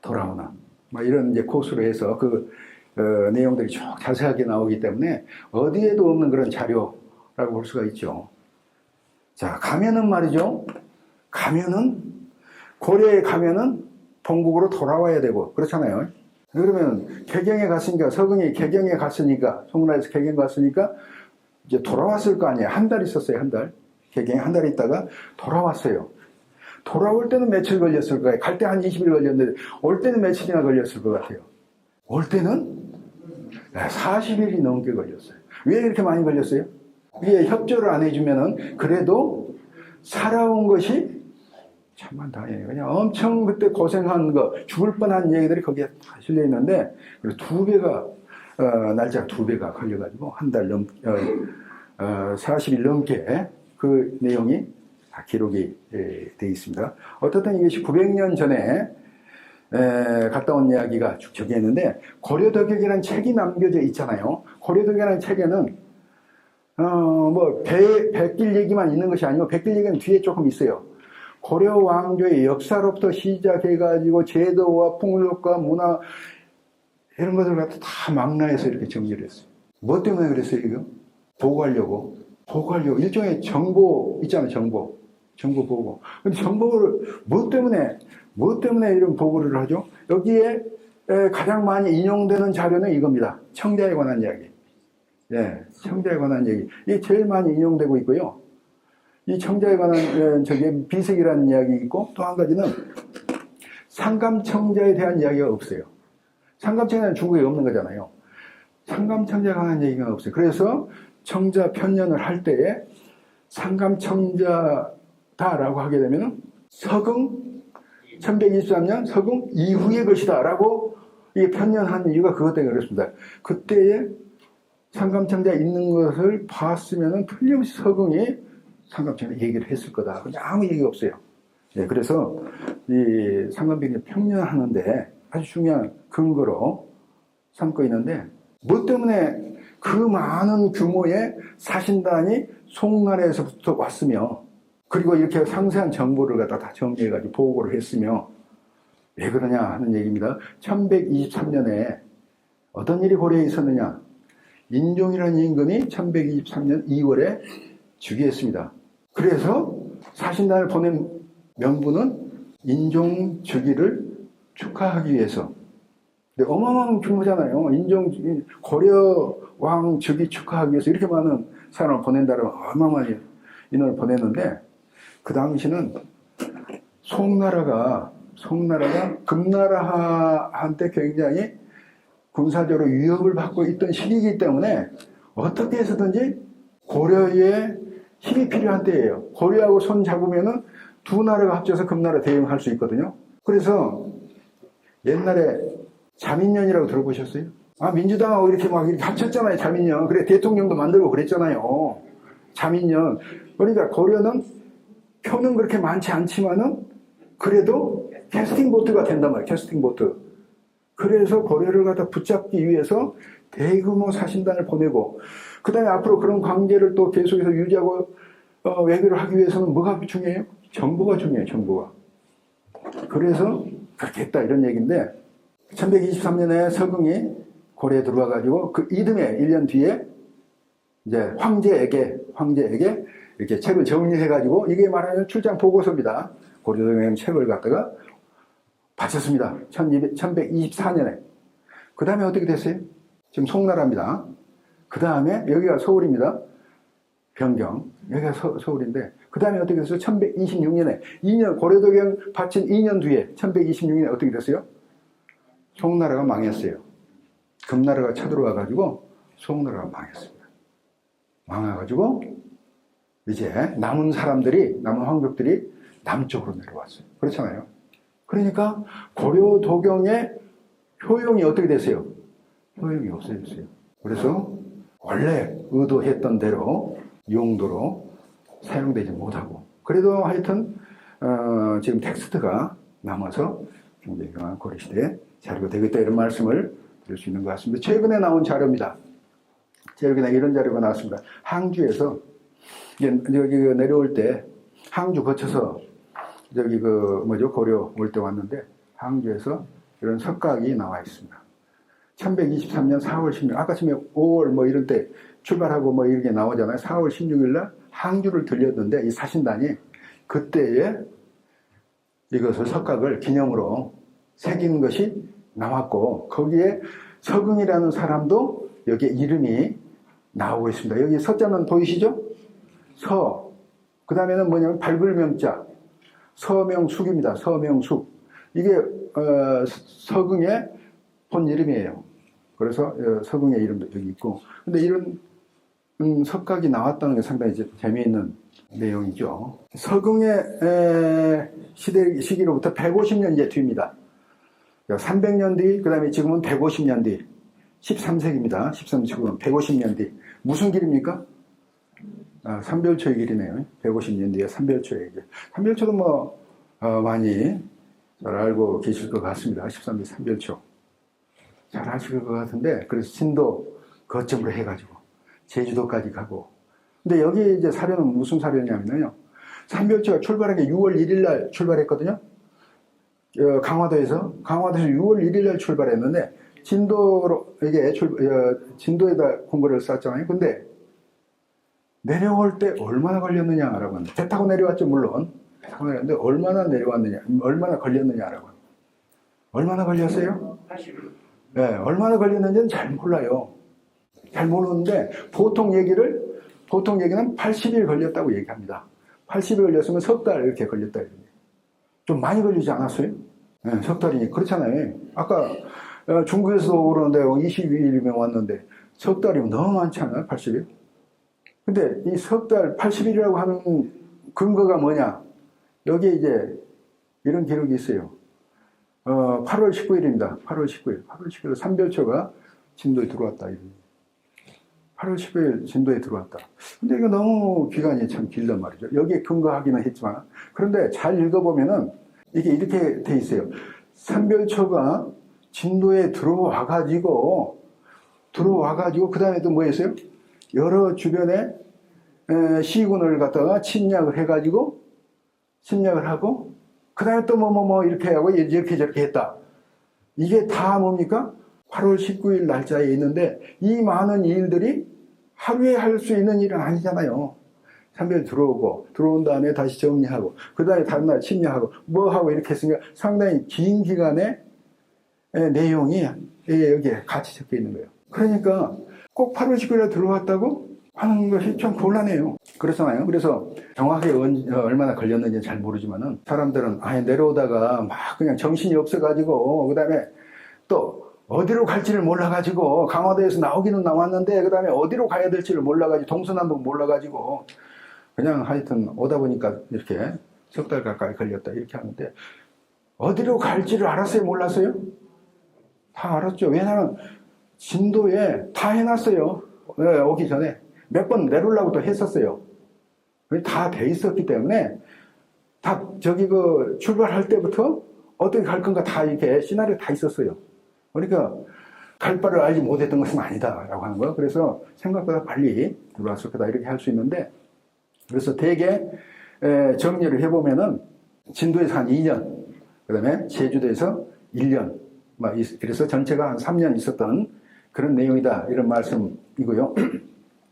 돌아오는 뭐 이런 이제 코스로 해서 그 내용들이 쭉 자세하게 나오기 때문에 어디에도 없는 그런 자료라고 볼 수가 있죠. 자, 가면은 말이죠. 가면은 고려에 가면은 본국으로 돌아와야 되고 그렇잖아요. 그러면 개경에 갔으니까, 서궁이 개경에 갔으니까, 송나라에서 개경 갔으니까 이제 돌아왔을 거 아니에요. 한 달 있었어요. 한 달. 개경에 한 달 있다가 돌아왔어요. 돌아올 때는 며칠 걸렸을 거예요. 갈 때 한 20일 걸렸는데 올 때는 며칠이나 걸렸을 것 같아요. 올 때는 40일이 넘게 걸렸어요. 왜 이렇게 많이 걸렸어요? 이게 협조를 안 해주면은 그래도 살아온 것이 참만 다행이에요. 그냥 엄청 그때 고생한 거, 죽을 뻔한 얘기들이 거기에 다 실려 있는데, 그래서 2배가, 날짜가 2배가 걸려가지고, 한 달 40일 넘게 그 내용이 다 기록이 되어 있습니다. 어떻든 이것이 900년 전에 갔다 온 이야기가 쭉 적혀 있는데, 고려도격이라는 책이 남겨져 있잖아요. 고려도격이라는 책에는, 백길 얘기만 있는 것이 아니고, 백길 얘기는 뒤에 조금 있어요. 고려 왕조의 역사로부터 시작해가지고 제도와 풍속과 문화 이런 것들을 갖다 다 망라해서 이렇게 정리를 했어요. 뭐 때문에 그랬어요, 이거? 보고하려고. 일종의 정보 있잖아요, 정보 보고. 근데 정보를 뭐 때문에 이런 보고를 하죠? 여기에 가장 많이 인용되는 자료는 이겁니다. 청자에 관한 이야기. 예, 청자에 관한 얘기. 이게 제일 많이 인용되고 있고요. 이 청자에 관한 저기 비색이라는 이야기 있고, 또 한 가지는 상감청자에 대한 이야기가 없어요. 상감청자는 중국에 없는 거잖아요. 상감청자에 관한 얘기가 없어요. 그래서 청자 편년을 할 때에 상감청자다라고 하게 되면은 서궁 1123년 서궁 이후의 것이다라고 이게 편년한 이유가 그것 때문에 그렇습니다. 그때에 상감청자 있는 것을 봤으면은 틀림없이 서궁이 상감청에 얘기를 했을 거다. 그냥 아무 얘기가 없어요. 예, 그래서 이 상감병이 평년하는데 아주 중요한 근거로 삼고 있는데, 뭐 때문에 그 많은 규모의 사신단이 송나라에서부터 왔으며, 그리고 이렇게 상세한 정보를 갖다 다 정리해가지고 보고를 했으며, 왜 그러냐 하는 얘기입니다. 1123년에 어떤 일이 고려에 있었느냐? 인종이라는 임금이 1123년 2월에 즉위했습니다. 그래서 사신단을 보낸 명분은 인종 즉위를 축하하기 위해서. 근데 어마어마한 규모잖아요. 고려 왕 즉위 축하하기 위해서 이렇게 많은 사람을 보낸다면 어마어마한 인원을 보냈는데, 그 당시는 송나라가 금나라한테 굉장히 군사적으로 위협을 받고 있던 시기이기 때문에 어떻게 해서든지 고려의 힘이 필요한 때예요. 고려하고 손 잡으면은 두 나라가 합쳐서 금나라 대응할 수 있거든요. 그래서 옛날에 자민련이라고 들어보셨어요? 민주당하고 이렇게 합쳤잖아요, 자민련. 그래, 대통령도 만들고 그랬잖아요. 자민련. 그러니까 고려는 표는 그렇게 많지 않지만은 그래도 캐스팅 보트가 된단 말이에요, 캐스팅 보트. 그래서 고려를 갖다 붙잡기 위해서 대규모 사신단을 보내고, 그 다음에 앞으로 그런 관계를 또 계속해서 유지하고 외교를 하기 위해서는 뭐가 중요해요? 정보가 중요해요, 정보가. 그래서 그렇게 했다, 이런 얘기인데, 1123년에 서궁이 고려에 들어와가지고 그 이듬해 1년 뒤에 이제 황제에게 이렇게 책을 정리해가지고 이게 말하는 출장 보고서입니다. 고려도경 책을 갖다가 바쳤습니다. 1124년에. 그 다음에 어떻게 됐어요? 지금 송나라입니다. 그 다음에 여기가 서울입니다. 변경. 여기가 서울인데 그 다음에 어떻게 됐어요? 1126년에 2년 고려도경 바친 2년 뒤에 1126년에 어떻게 됐어요? 송나라가 망했어요. 금나라가 쳐들어와가지고 송나라가 망했습니다. 망해가지고 이제 남은 황족들이 남쪽으로 내려왔어요. 그렇잖아요. 그러니까 고려도경의 효용이 어떻게 됐어요? 효용이 없어졌어요. 그래서 원래 의도했던 대로 용도로 사용되지 못하고 그래도 하여튼 지금 텍스트가 남아서 굉장히 고려시대에 자료가 되겠다 이런 말씀을 드릴 수 있는 것 같습니다. 최근에 나온 자료입니다. 최근에 이런 자료가 나왔습니다. 항주에서 여기 내려올 때 항주 거쳐서 저기 고려 올 때 왔는데 항주에서 이런 석각이 나와 있습니다. 1123년 4월 16일 아까 전에 5월 이런 때 출발하고 이렇게 나오잖아요. 4월 16일 날 항주를 들렸는데 이 사신단이 그때에 이것을 석각을 기념으로 새긴 것이 나왔고 거기에 서궁이라는 사람도 여기에 이름이 나오고 있습니다. 여기 서자는 보이시죠? 서. 그 다음에는 뭐냐면 발불명자. 서명숙입니다. 서명숙. 이게 서궁의 본 이름이에요. 그래서 서궁의 이름도 여기 있고. 근데 이런 석각이 나왔다는 게 상당히 재미있는 내용이죠. 서궁의 시기로부터 150년 이제 뒤입니다. 300년 뒤, 그 다음에 지금은 150년 뒤. 13세기입니다. 13세기는 150년 뒤. 무슨 길입니까? 삼별초의 길이네요. 150년 뒤에 삼별초의 길. 삼별초도 많이 잘 알고 계실 것 같습니다. 13대 삼별초. 잘 아실 것 같은데, 그래서 진도 거점으로 해가지고, 제주도까지 가고. 근데 여기 이제 사료는 무슨 사료냐면요. 삼별초가 출발한 게 6월 1일 날 출발했거든요. 강화도에서 6월 1일 날 출발했는데, 진도에다 공고를 쌌잖아요. 근데, 내려올 때 얼마나 걸렸느냐라고 하는데, 배 타고 내려왔죠, 물론. 배 타고 내려왔는데, 얼마나 걸렸느냐라고. 얼마나 걸렸어요? 80일. 네, 얼마나 걸렸는지는 잘 몰라요. 잘 모르는데, 보통 얘기는 80일 걸렸다고 얘기합니다. 80일 걸렸으면 석 달 이렇게 걸렸다. 좀 많이 걸리지 않았어요? 네, 석 달이니. 그렇잖아요. 아까 중국에서 오르는데 22일이면 왔는데, 석 달이면 너무 많지 않아요? 80일? 근데 이 석 달 80일이라고 하는 근거가 뭐냐? 여기에 이제 이런 기록이 있어요. 8월 19일입니다. 8월 19일 삼별초가 진도에 들어왔다. 8월 19일 진도에 들어왔다. 근데 이거 너무 기간이 참 길단 말이죠. 여기에 근거하기는 했지만. 그런데 잘 읽어보면은 이게 이렇게 돼 있어요. 삼별초가 진도에 들어와가지고, 그 다음에 또 뭐 했어요? 여러 주변에 시군을 갖다가 침략을 해가지고, 침략을 하고, 그 다음에 또 이렇게 하고, 이렇게 저렇게 했다. 이게 다 뭡니까? 8월 19일 날짜에 있는데, 이 많은 일들이 하루에 할 수 있는 일은 아니잖아요. 삼별 들어온 다음에 다시 정리하고, 그 다음에 다음날 침략하고, 하고 이렇게 했으니까 상당히 긴 기간의 내용이 여기에 같이 적혀 있는 거예요. 그러니까 꼭 8월 19일에 들어왔다고 하는 것이 좀 곤란해요. 그렇잖아요. 그래서 정확하게 얼마나 걸렸는지 잘 모르지만은 사람들은 내려오다가 막 그냥 정신이 없어가지고, 그 다음에 또 어디로 갈지를 몰라가지고, 강화도에서 나오기는 나왔는데, 그 다음에 어디로 가야 될지를 몰라가지고, 동서남북 몰라가지고, 그냥 하여튼 오다 보니까 이렇게 석 달 가까이 걸렸다. 이렇게 하는데, 어디로 갈지를 알았어요? 몰랐어요? 다 알았죠. 왜냐하면 진도에 다 해놨어요. 오기 전에. 몇 번 내려오려고도 했었어요. 다 돼 있었기 때문에, 다 출발할 때부터 어떻게 갈 건가 다 이렇게 시나리오 다 있었어요. 그러니까 갈 바를 알지 못했던 것은 아니다라고 하는 거예요. 그래서 생각보다 빨리 들어왔을 거다 이렇게 할 수 있는데, 그래서 대개 정리를 해보면은 진도에서 한 2년, 그 다음에 제주도에서 1년, 그래서 전체가 한 3년 있었던 그런 내용이다. 이런 말씀이고요.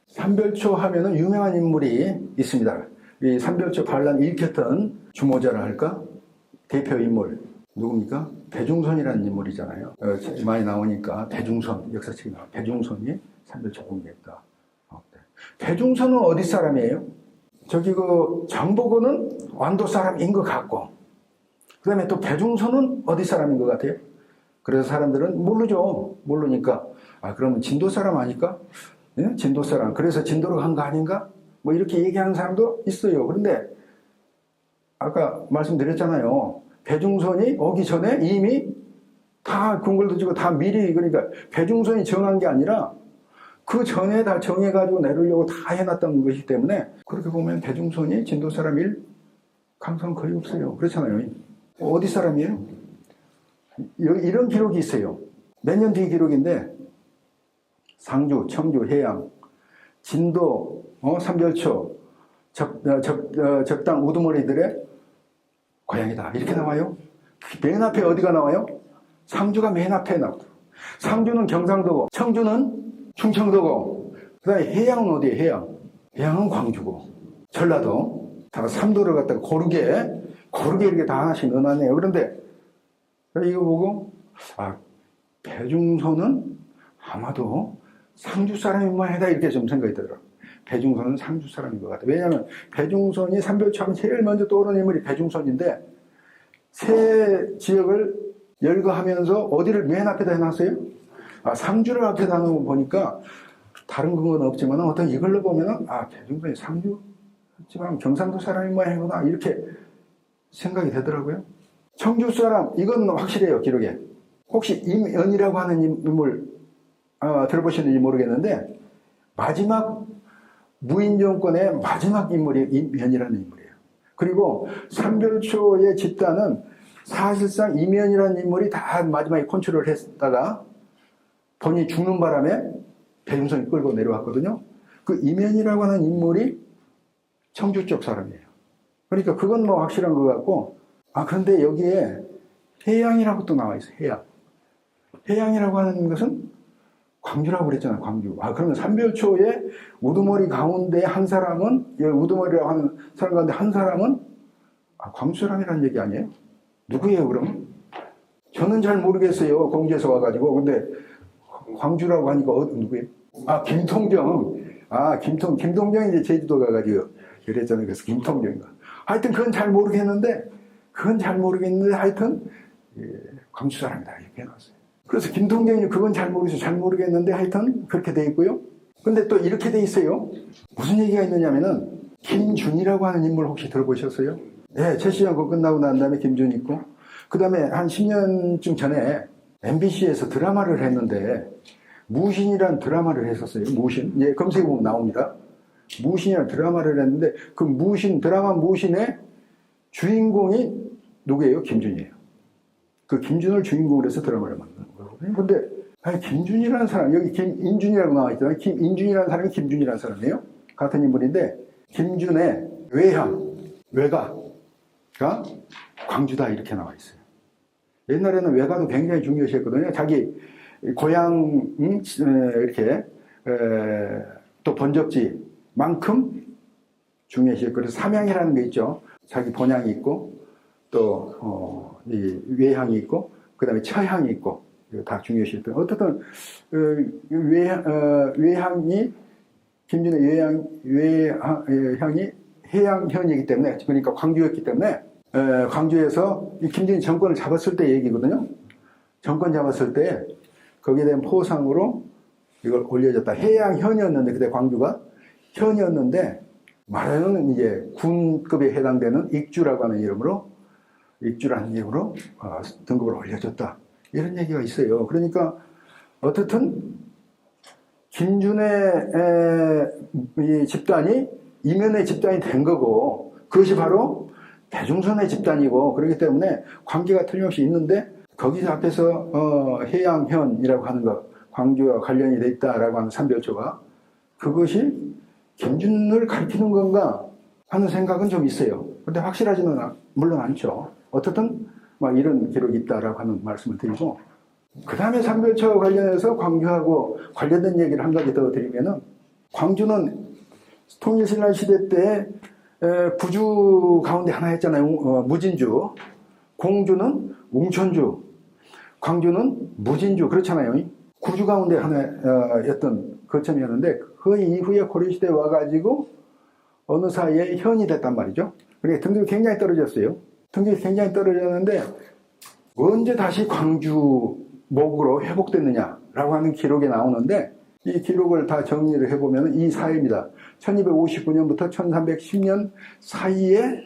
삼별초 하면은 유명한 인물이 있습니다. 이 삼별초 반란 일으켰던 주모자라 할까? 대표 인물. 누굽니까? 배중선이라는 인물이잖아요. 많이 나오니까 배중선, 역사책이 나와. 배중선이 삼별초 붕괴했다. 배중선은 어디 사람이에요? 저기 장보고는 완도 사람인 것 같고, 그 다음에 또 배중선은 어디 사람인 것 같아요? 그래서 사람들은 모르죠. 모르니까, 그러면 진도 사람 아닐까? 네? 진도 사람. 그래서 진도로 간 거 아닌가? 뭐 이렇게 얘기하는 사람도 있어요. 그런데, 아까 말씀드렸잖아요. 배중선이 오기 전에 이미 다 궁궐도 지고 다 미리, 그러니까 배중선이 정한 게 아니라 그 전에 다 정해가지고 내리려고 다 해놨던 것이기 때문에 그렇게 보면 배중선이 진도 사람일 가능성은 거의 없어요. 그렇잖아요. 어디 사람이에요? 이런 기록이 있어요. 몇 년 뒤 기록인데 상주, 청주, 해양, 진도, 삼별초, 적당 우두머리들의 고향이다. 이렇게 나와요. 맨 앞에 어디가 나와요? 상주가 맨 앞에 나와요. 상주는 경상도고, 청주는 충청도고, 그 다음에 해양은 어디에요? 해양. 해양은 광주고, 전라도. 다 삼도를 갖다가 고르게 이렇게 다 하나씩 넣어놨네요. 그런데, 이거 보고, 배중선은 아마도 상주 사람인 모양이다. 이렇게 좀 생각이 들더라고요. 배중선은 상주 사람인 것 같아요. 왜냐하면 배중선이 삼별초하면 제일 먼저 떠오르는 인물이 배중선인데 세 지역을 열거하면서 어디를 맨 앞에다 해놨어요? 상주를 앞에다 놓은 거 보니까 다른 근거는 없지만 어떤 이걸로 보면은 배중선이 상주 지방 경상도 사람인 모양이구나 이렇게 생각이 되더라고요. 청주 사람 이건 확실해요. 기록에. 혹시 임연이라고 하는 인물 들어보셨는지 모르겠는데 마지막 무인 정권의 마지막 인물이 임연이라는 인물이에요. 그리고 삼별초의 집단은 사실상 임연이라는 인물이 다 마지막에 컨트롤을 했다가 본인이 죽는 바람에 배중선이 끌고 내려왔거든요. 그 임연이라고 하는 인물이 청주 쪽 사람이에요. 그러니까 그건 뭐 확실한 것 같고 그런데 여기에 해양이라고 또 나와 있어요. 해양. 해양이라고 하는 것은 광주라고 그랬잖아요. 광주. 그러면 삼별초의 우두머리 가운데 한 사람은 우두머리라고 하는 사람 가운데 한 사람은 광주 사람이라는 얘기 아니에요? 누구예요 그럼? 저는 잘 모르겠어요. 공주에서 와가지고. 근데 광주라고 하니까 누구예요? 김통정. 김통정이 이제 제주도 가가지고 그랬잖아요. 그래서 김통정인가. 하여튼 그건 잘 모르겠는데 하여튼 광주 사람이다. 이렇게 해놨어요. 그래서 김통정이 그건 잘 모르겠는데 하여튼 그렇게 돼 있고요. 근데 또 이렇게 돼 있어요. 무슨 얘기가 있느냐면은 김준이라고 하는 인물 혹시 들어보셨어요? 네, 최씨랑 그거 끝나고 난 다음에 김준 있고 그 다음에 한 10년쯤 전에 MBC에서 드라마를 했는데 무신이라는 드라마를 했었어요. 무신. 검색해보면 나옵니다. 무신이라는 드라마를 했는데 그 드라마 무신의 주인공이 누구예요? 김준이에요. 그 김준을 주인공으로 해서 드라마를 만드는 거거든요. 근데 김준이라는 사람, 여기 김인준이라고 나와 있잖아요. 김인준이라는 사람이 김준이라는 사람이에요. 같은 인물인데 김준의 외가가 광주다 이렇게 나와 있어요. 옛날에는 외가도 굉장히 중요시했거든요. 자기 고향 이렇게 또 본적지만큼 중요시했고 그래서 삼향이라는 게 있죠. 자기 본향이 있고 또 이 외향이 있고 그 다음에 처향이 있고 다 중요시했던 어떻든 외향이 김준의 외향이 해양현이기 때문에 그러니까 광주였기 때문에 광주에서 이 김준이 정권을 잡았을 때 얘기거든요. 정권 잡았을 때 거기에 대한 포상으로 이걸 올려줬다. 해양현이었는데 그때 광주가 현이었는데 말하자면 이제 군급에 해당되는 익주라고 하는 이름으로 등급을 올려줬다. 이런 얘기가 있어요. 그러니까 어떻든 김준의 이 집단이 이면의 집단이 된 거고 그것이 바로 배중선의 집단이고 그렇기 때문에 관계가 틀림없이 있는데 거기서 앞에서 해양현이라고 하는 것 광주와 관련이 돼 있다라고 하는 삼별초가 그것이 김준을 가리키는 건가 하는 생각은 좀 있어요. 그런데 확실하지는 물론 않죠. 어떻든 이런 기록이 있다라고 하는 말씀을 드리고 그 다음에 삼별초와 관련해서 광주하고 관련된 얘기를 한 가지 더 드리면은, 광주는 통일신라 시대 때 구주 가운데 하나였잖아요. 무진주. 공주는 웅천주, 광주는 무진주, 그렇잖아요. 구주 가운데 하나였던 거점이었는데, 그 이후에 고려시대에 와가지고 어느 사이에 현이 됐단 말이죠. 그러니까 등급이 굉장히 떨어졌어요. 등급이 굉장히 떨어졌는데 언제 다시 광주 목으로 회복됐느냐라고 하는 기록이 나오는데, 이 기록을 다 정리를 해보면 이 사이입니다. 1259년부터 1310년 사이에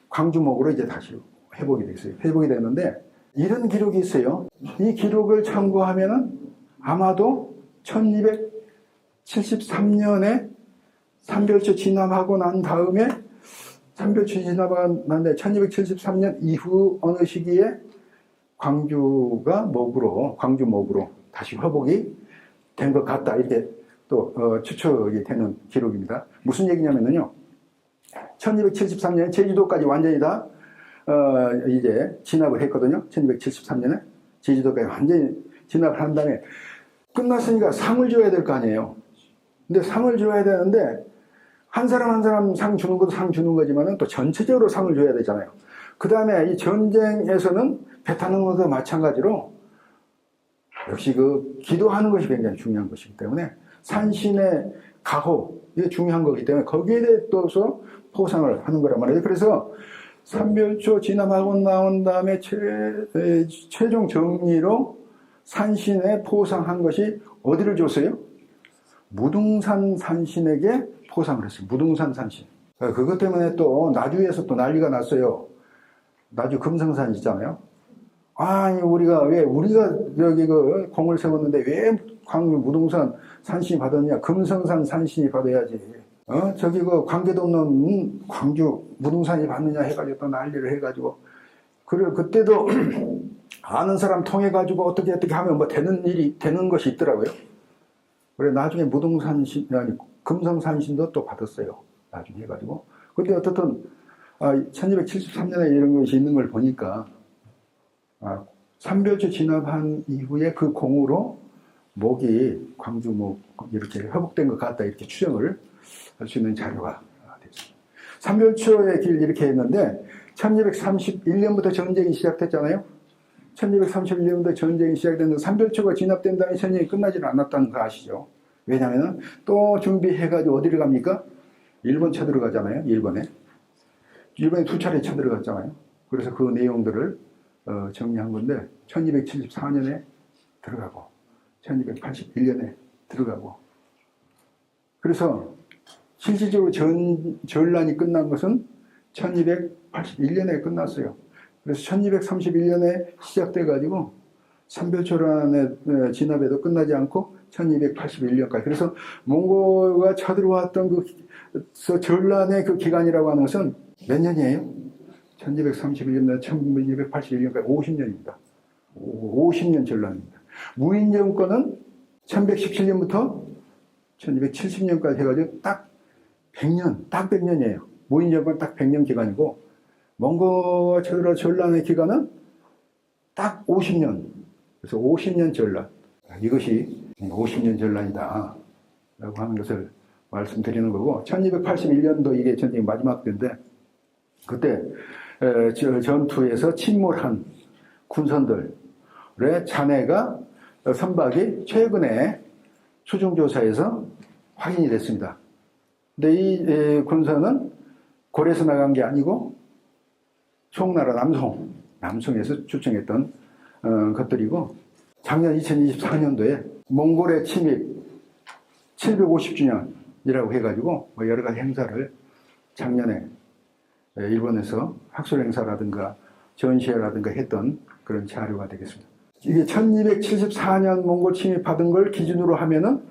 광주목으로 이제 다시 회복이 됐어요. 회복이 됐는데, 이런 기록이 있어요. 이 기록을 참고하면은 아마도 1273년에 삼별초 진압하고 난 다음에, 삼별초 진압하고 난데 1273년 이후 어느 시기에 광주가 목으로, 광주 목으로 다시 회복이 된 것 같다, 이렇게 또 추측이 되는 기록입니다. 무슨 얘기냐면요, 1273년에 제주도까지 완전히 다 이제 진압을 했거든요. 1273년에 제주도까지 완전히 진압을 한 다음에 끝났으니까 상을 줘야 될 거 아니에요. 근데 상을 줘야 되는데, 한 사람 한 사람 상 주는 것도 상 주는 거지만은 또 전체적으로 상을 줘야 되잖아요. 그 다음에 이 전쟁에서는 배 타는 것도 마찬가지로 역시 그 기도하는 것이 굉장히 중요한 것이기 때문에, 산신의 가호, 이게 중요한 거기 때문에 거기에 대해서 포상을 하는 거란 말이에요. 그래서 삼별초 진압하고 나온 다음에 최종 정리로 산신에 포상한 것이 어디를 줬어요? 무등산 산신에게 포상을 했어요. 무등산 산신. 그것 때문에 또 나주에서 또 난리가 났어요. 나주 금성산 있잖아요. 아니, 우리가 여기 그 공을 세웠는데 왜 광주 무등산 산신이 받았냐? 금성산 산신이 받아야지. 저기 그 관계도 없는 광주 무등산이 받느냐 해가지고 또 난리를 해가지고. 그리고 그때도 아는 사람 통해가지고 어떻게 하면 뭐 되는 것이 있더라고요. 그래, 나중에 무등산신, 아니, 금성산신도 또 받았어요. 나중에 해가지고. 근데 어떻든, 1273년에 이런 것이 있는 걸 보니까, 삼별초 진압한 이후에 그 공으로 목이 광주목 이렇게 회복된 것 같다, 이렇게 추정을 할 수 있는 자료가 됐습니다. 삼별초의 길 이렇게 했는데, 1231년부터 전쟁이 시작됐잖아요. 1231년부터 전쟁이 시작됐는데, 삼별초가 진압된 다음에 전쟁이 끝나지는 않았다는 거 아시죠? 왜냐하면 또 준비해가지고 어디를 갑니까? 일본 쳐들어가잖아요. 일본에 두 차례 쳐들어갔잖아요. 그래서 그 내용들을 정리한 건데, 1274년에 들어가고 1281년에 들어가고, 그래서 실질적으로 전란이 끝난 것은 1281년에 끝났어요. 그래서 1231년에 시작돼가지고 삼별초란의 진압에도 끝나지 않고 1281년까지. 그래서 몽골과 쳐들어왔던 그 전란의 그 기간이라고 하는 것은 몇 년이에요? 1231년부터 1281년까지 50년입니다. 50년 전란입니다. 무인정권은 1117년부터 1270년까지 해가지고 딱 100년, 딱 100년이에요. 무인정권 딱 100년 기간이고, 몽골과 쳐들어온 전란의 기간은 딱 50년. 그래서 50년 전란. 이것이 50년 전란이다 라고 하는 것을 말씀드리는 거고, 1281년도 이게 전쟁 마지막 때인데, 그때 전투에서 침몰한 군선들의 잔해가 선박이 최근에 수중조사에서 확인이 됐습니다. 근데 이 군선은 고려에서 나간 게 아니고 송나라 남송에서 출정했던 것들이고, 작년 2024년도에 몽골의 침입 750주년이라고 해가지고 뭐 여러 가지 행사를 작년에 일본에서 학술 행사라든가 전시회라든가 했던 그런 자료가 되겠습니다. 이게 1274년 몽골 침입받은 걸 기준으로 하면은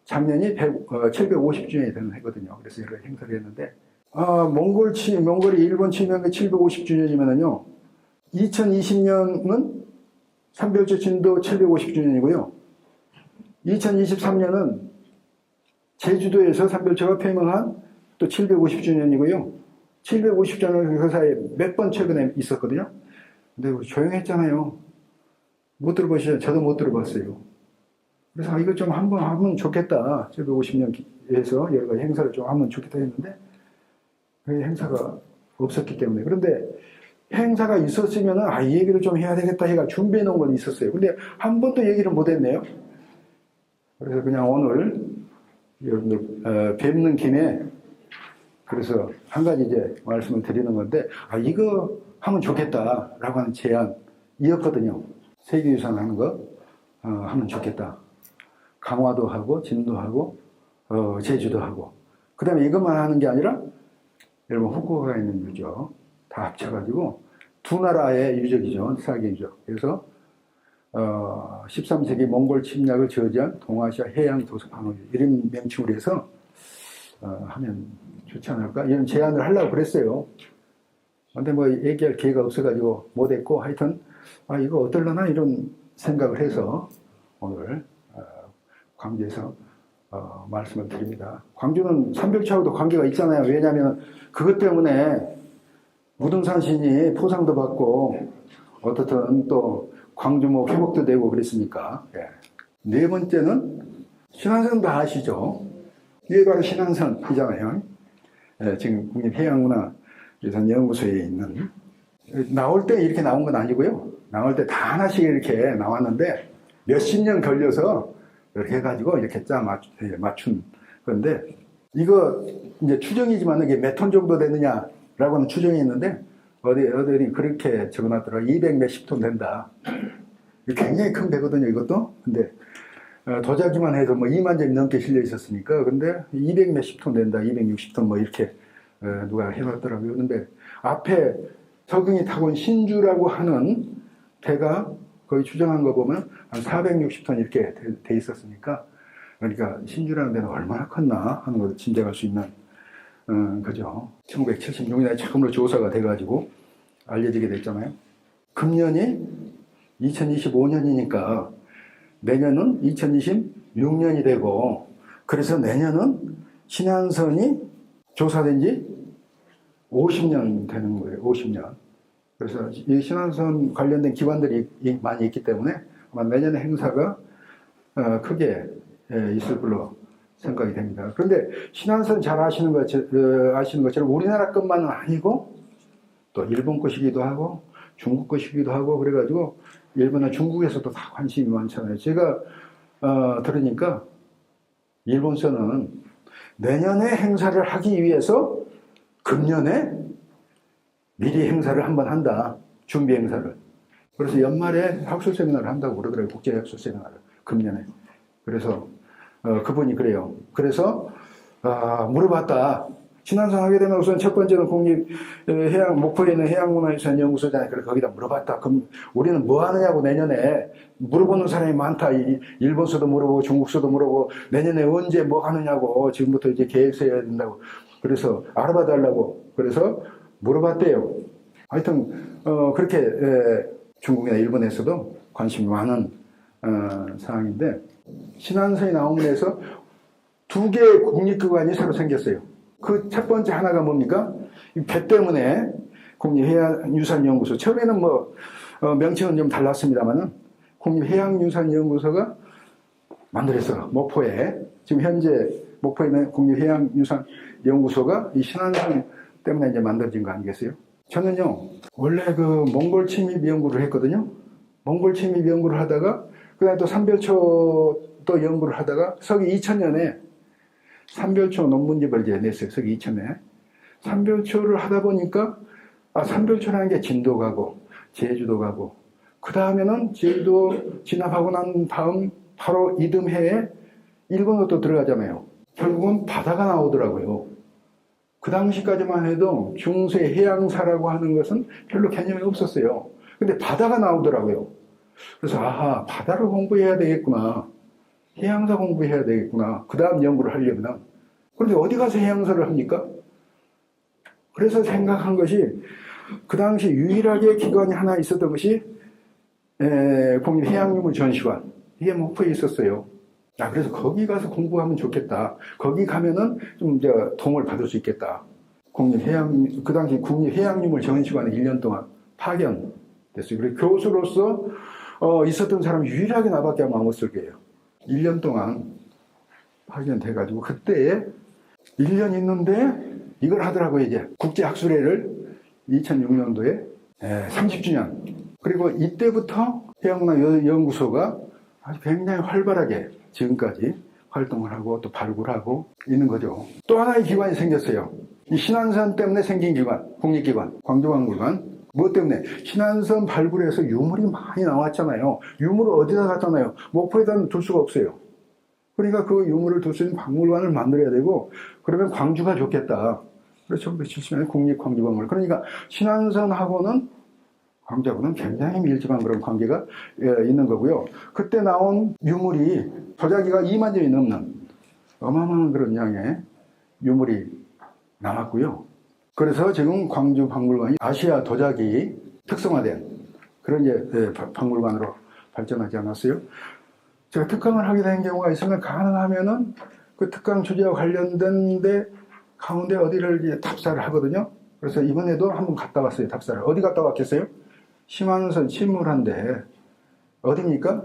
작년이 750주년이 되는 해거든요. 그래서 여러 가지 행사를 했는데, 몽골이 일본 침입한 게 750주년이면은요, 2020년은 삼별초 진도 750주년이고요. 2023년은 제주도에서 삼별초가 폐명한 또 750주년이고요. 750주년을 그 사이에 몇 번 최근에 있었거든요. 근데 우리 조용했잖아요. 못 들어보시죠? 저도 못 들어봤어요. 그래서 이거 좀 한번 하면 좋겠다. 750년에서 여러 가지 행사를 좀 하면 좋겠다 했는데 그 행사가 없었기 때문에. 그런데 행사가 있었으면 이 얘기를 좀 해야 되겠다 해가 준비해 놓은 건 있었어요. 근데 한 번도 얘기를 못 했네요. 그래서 그냥 오늘 여러분들 뵙는 김에 그래서 한 가지 이제 말씀을 드리는 건데 이거 하면 좋겠다라고 하는 제안이었거든요. 세계유산 하는 거 하면 좋겠다. 강화도 하고 진도 하고 제주도 하고 그 다음에 이것만 하는 게 아니라 여러분 후쿠오카가 있는 유적 다 합쳐가지고 두 나라의 유적이죠. 세계 유적. 그래서 13세기 몽골 침략을 저지한 동아시아 해양 도서 방어유 이런 명칭으로 해서 하면 좋지 않을까 이런 제안을 하려고 그랬어요. 근데 뭐 얘기할 기회가 없어가지고 못했고 하여튼 이거 어떨려나 이런 생각을 해서 오늘 광주에서 말씀을 드립니다. 광주는 삼별초하고도 관계가 있잖아요. 왜냐하면 그것 때문에 무등산 신이 포상도 받고 어떻든 또 광주 뭐 회복도 되고 그랬으니까. 네 번째는 신안선 다 아시죠? 이게 바로 신안선이잖아요. 지금 국립해양문화유산연구소에 있는 나올 때 이렇게 나온 건 아니고요. 나올 때 다 하나씩 이렇게 나왔는데 몇십 년 걸려서 이렇게 해가지고 이렇게 맞춘 건데 이거 이제 추정이지만 이게 몇 톤 정도 되느냐라고 하는 추정이 있는데 어디 그렇게 적어놨더라고요. 200 몇십 톤 된다. 굉장히 큰 배거든요, 이것도. 근데 도자기만 해도 뭐 2만 점이 넘게 실려 있었으니까 근데 200 몇십 톤 된다, 260톤 뭐 이렇게 누가 해봤더라고요. 근데 앞에 서경이 타고 온 신주라고 하는 배가 거의 추정한 거 보면 한 460톤 이렇게 돼 있었으니까 그러니까 신주라는 데는 얼마나 컸나 하는 것을 짐작할 수 있는 그죠. 1976년에 처음으로 조사가 돼가지고 알려지게 됐잖아요. 금년이 2025년이니까 내년은 2026년이 되고 그래서 내년은 신안선이 조사된 지 50년 되는 거예요. 50년. 그래서 이 신안선 관련된 기관들이 많이 있기 때문에 아마 내년에 행사가 크게 있을 걸로 생각이 됩니다. 그런데 신안선 잘 아시는 것처럼 우리나라 것만은 아니고 또 일본 것이기도 하고 중국 것이기도 하고 그래가지고 일본이나 중국에서도 다 관심이 많잖아요. 제가 들으니까 일본서는 내년에 행사를 하기 위해서 금년에 미리 행사를 한번 한다. 준비 행사를. 그래서 연말에 학술 세미나를 한다고 그러더라고요. 국제 학술 세미나를. 금년에. 그래서 그분이 그래요. 그래서 물어봤다. 신안선 하게 되면 우선 첫 번째는 목포에 있는 해양문화유산연구소잖아요. 그래서 거기다 물어봤다. 그럼 우리는 뭐 하느냐고 내년에 물어보는 사람이 많다. 일본서도 물어보고 중국서도 물어보고 내년에 언제 뭐 하느냐고 지금부터 이제 계획 세워야 된다고. 그래서 알아봐 달라고. 그래서 물어봤대요. 하여튼 그렇게 중국이나 일본에서도 관심이 많은 사항인데 신안선이 나오면서 두 개의 국립기관이 새로 생겼어요. 그 첫 번째 하나가 뭡니까? 배 때문에 국립해양유산연구소. 처음에는 명칭은 좀 달랐습니다만은 국립해양유산연구소가 만들었어요. 목포에. 지금 현재 목포에 있는 국립해양유산연구소가 이 신안선 때문에 이제 만들어진 거 아니겠어요? 저는요, 원래 그 몽골 침입 연구를 했거든요. 몽골 침입 연구를 하다가, 그 다음에 또 삼별초 또 연구를 하다가, 서기 2000년에 삼별초 논문집을 이제 냈어요. 서기 2000년에. 삼별초를 하다 보니까, 삼별초라는 게 진도 가고, 제주도 가고, 그 다음에는 제주도 진압하고 난 다음 바로 이듬해에 일본으로 또 들어가잖아요. 결국은 바다가 나오더라고요. 그 당시까지만 해도 중세 해양사라고 하는 것은 별로 개념이 없었어요. 근데 바다가 나오더라고요. 그래서 바다를 공부해야 되겠구나. 해양사 공부해야 되겠구나. 그 다음 연구를 하려면. 그런데 어디 가서 해양사를 합니까? 그래서 생각한 것이 그 당시 유일하게 기관이 하나 있었던 것이 국립해양유물전시관. 이게 목포에 있었어요. 그래서 거기 가서 공부하면 좋겠다. 거기 가면은 좀 이제 도움을 받을 수 있겠다. 그 당시 국립해양유물전시관에 1년 동안 파견됐어요. 그리고 교수로서 있었던 사람이 유일하게 나밖에 아마 못 쓸 거예요. 1년 동안 파견돼가지고 그때 1년 있는데 이걸 하더라고요. 이제 국제학술회를 2006년도에 30주년. 그리고 이때부터 해양문화연구소가 아주 굉장히 활발하게 지금까지 활동을 하고 또 발굴하고 있는 거죠. 또 하나의 기관이 생겼어요. 이 신안선 때문에 생긴 기관, 국립기관, 광주박물관. 뭐 때문에? 신안선 발굴해서 유물이 많이 나왔잖아요. 유물을 어디다 갖다 놔요? 목포에다 둘 수가 없어요. 그러니까 그 유물을 둘 수 있는 박물관을 만들어야 되고, 그러면 광주가 좋겠다. 그래서 1970년에 국립광주박물관. 그러니까 신안선하고는 광주하고는 굉장히 밀접한 그런 관계가 있는 거고요. 그때 나온 유물이 도자기가 2만 점이 넘는 어마어마한 그런 양의 유물이 남았고요. 그래서 지금 광주박물관이 아시아 도자기 특성화된 그런 이제 박물관으로 발전하지 않았어요. 제가 특강을 하게 된 경우가 있으면 가능하면은 그 특강 주제와 관련된데 가운데 어디를 이제 답사를 하거든요. 그래서 이번에도 한번 갔다 왔어요. 답사를. 어디 갔다 왔겠어요? 신안선 침몰한데 어디입니까?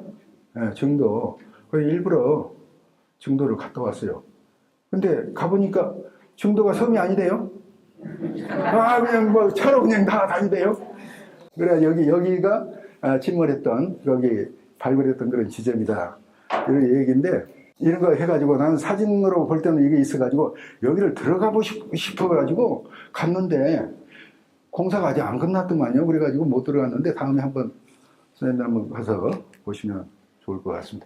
증도. 그래서 일부러 증도를 갔다 왔어요. 근데 가보니까 증도가 섬이 아니래요. 그냥 뭐 차로 그냥 다 다니대요. 그래 여기가 침몰했던 여기 발굴했던 그런 지점이다. 이런 얘기인데 이런 거 해가지고 나는 사진으로 볼 때는 이게 있어가지고 여기를 들어가고 싶어가지고 갔는데 공사가 아직 안 끝났더만요. 그래가지고 못 들어갔는데 다음에 한번 선생님 한번 가서 보시면 좋을 것 같습니다.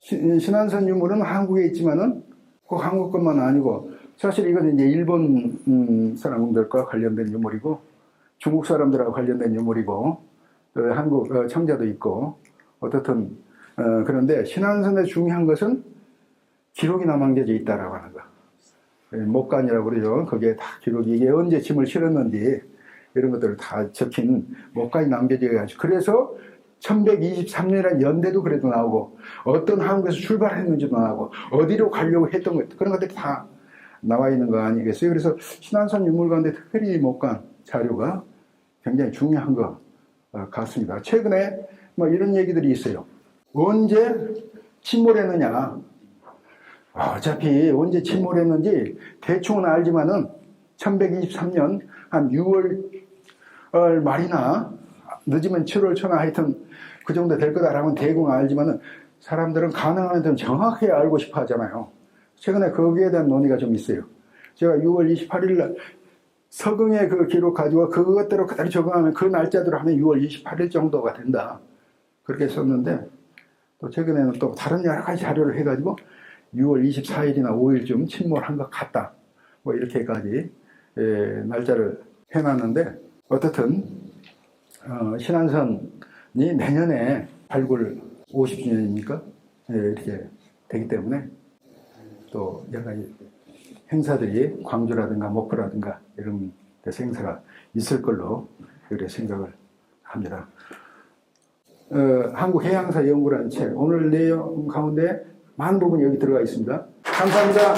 신안선 유물은 한국에 있지만은 꼭 한국 것만 아니고 사실 이건 이제 일본 사람들과 관련된 유물이고 중국 사람들하고 관련된 유물이고 한국 청자도 있고 어떻든 그런데 신안선에 중요한 것은 기록이 남겨져 있다라고 하는 거. 목간이라고 그러죠. 거기에 다 기록이 이게 언제 짐을 실었는지 이런 것들을 다 적힌 목간이 남겨져 가지고 그래서 1123년이라는 연대도 그래도 나오고 어떤 한국에서 출발했는지도 나오고 어디로 가려고 했던 것 그런 것들이 다 나와 있는 거 아니겠어요? 그래서 신안선 유물관대 특별히 목간 자료가 굉장히 중요한 것 같습니다. 최근에 뭐 이런 얘기들이 있어요. 언제 침몰했느냐? 어차피 언제 침몰했는지 대충은 알지만은 1123년 한 6월 말이나 늦으면 7월 초나 하여튼 그 정도 될 거다라고는 대충 알지만은 사람들은 가능하면 좀 정확하게 알고 싶어 하잖아요. 최근에 거기에 대한 논의가 좀 있어요. 제가 6월 28일 날 서경의 그 기록 가지고 그것대로 그대로 적용하면 그 날짜대로 하면 6월 28일 정도가 된다. 그렇게 썼는데 또 최근에는 또 다른 여러 가지 자료를 해가지고 6월 24일이나 5일쯤 침몰한 것 같다. 뭐 이렇게까지 날짜를 해놨는데 어떻든 신안선이 내년에 발굴 50주년이니까 이렇게 되기 때문에 또 여러 가지 행사들이 광주라든가 목포라든가 이런 데서 행사가 있을 걸로 그렇게 생각을 합니다. 한국해양사연구라는 책 오늘 내용 가운데 많은 부분이 여기 들어가 있습니다. 감사합니다.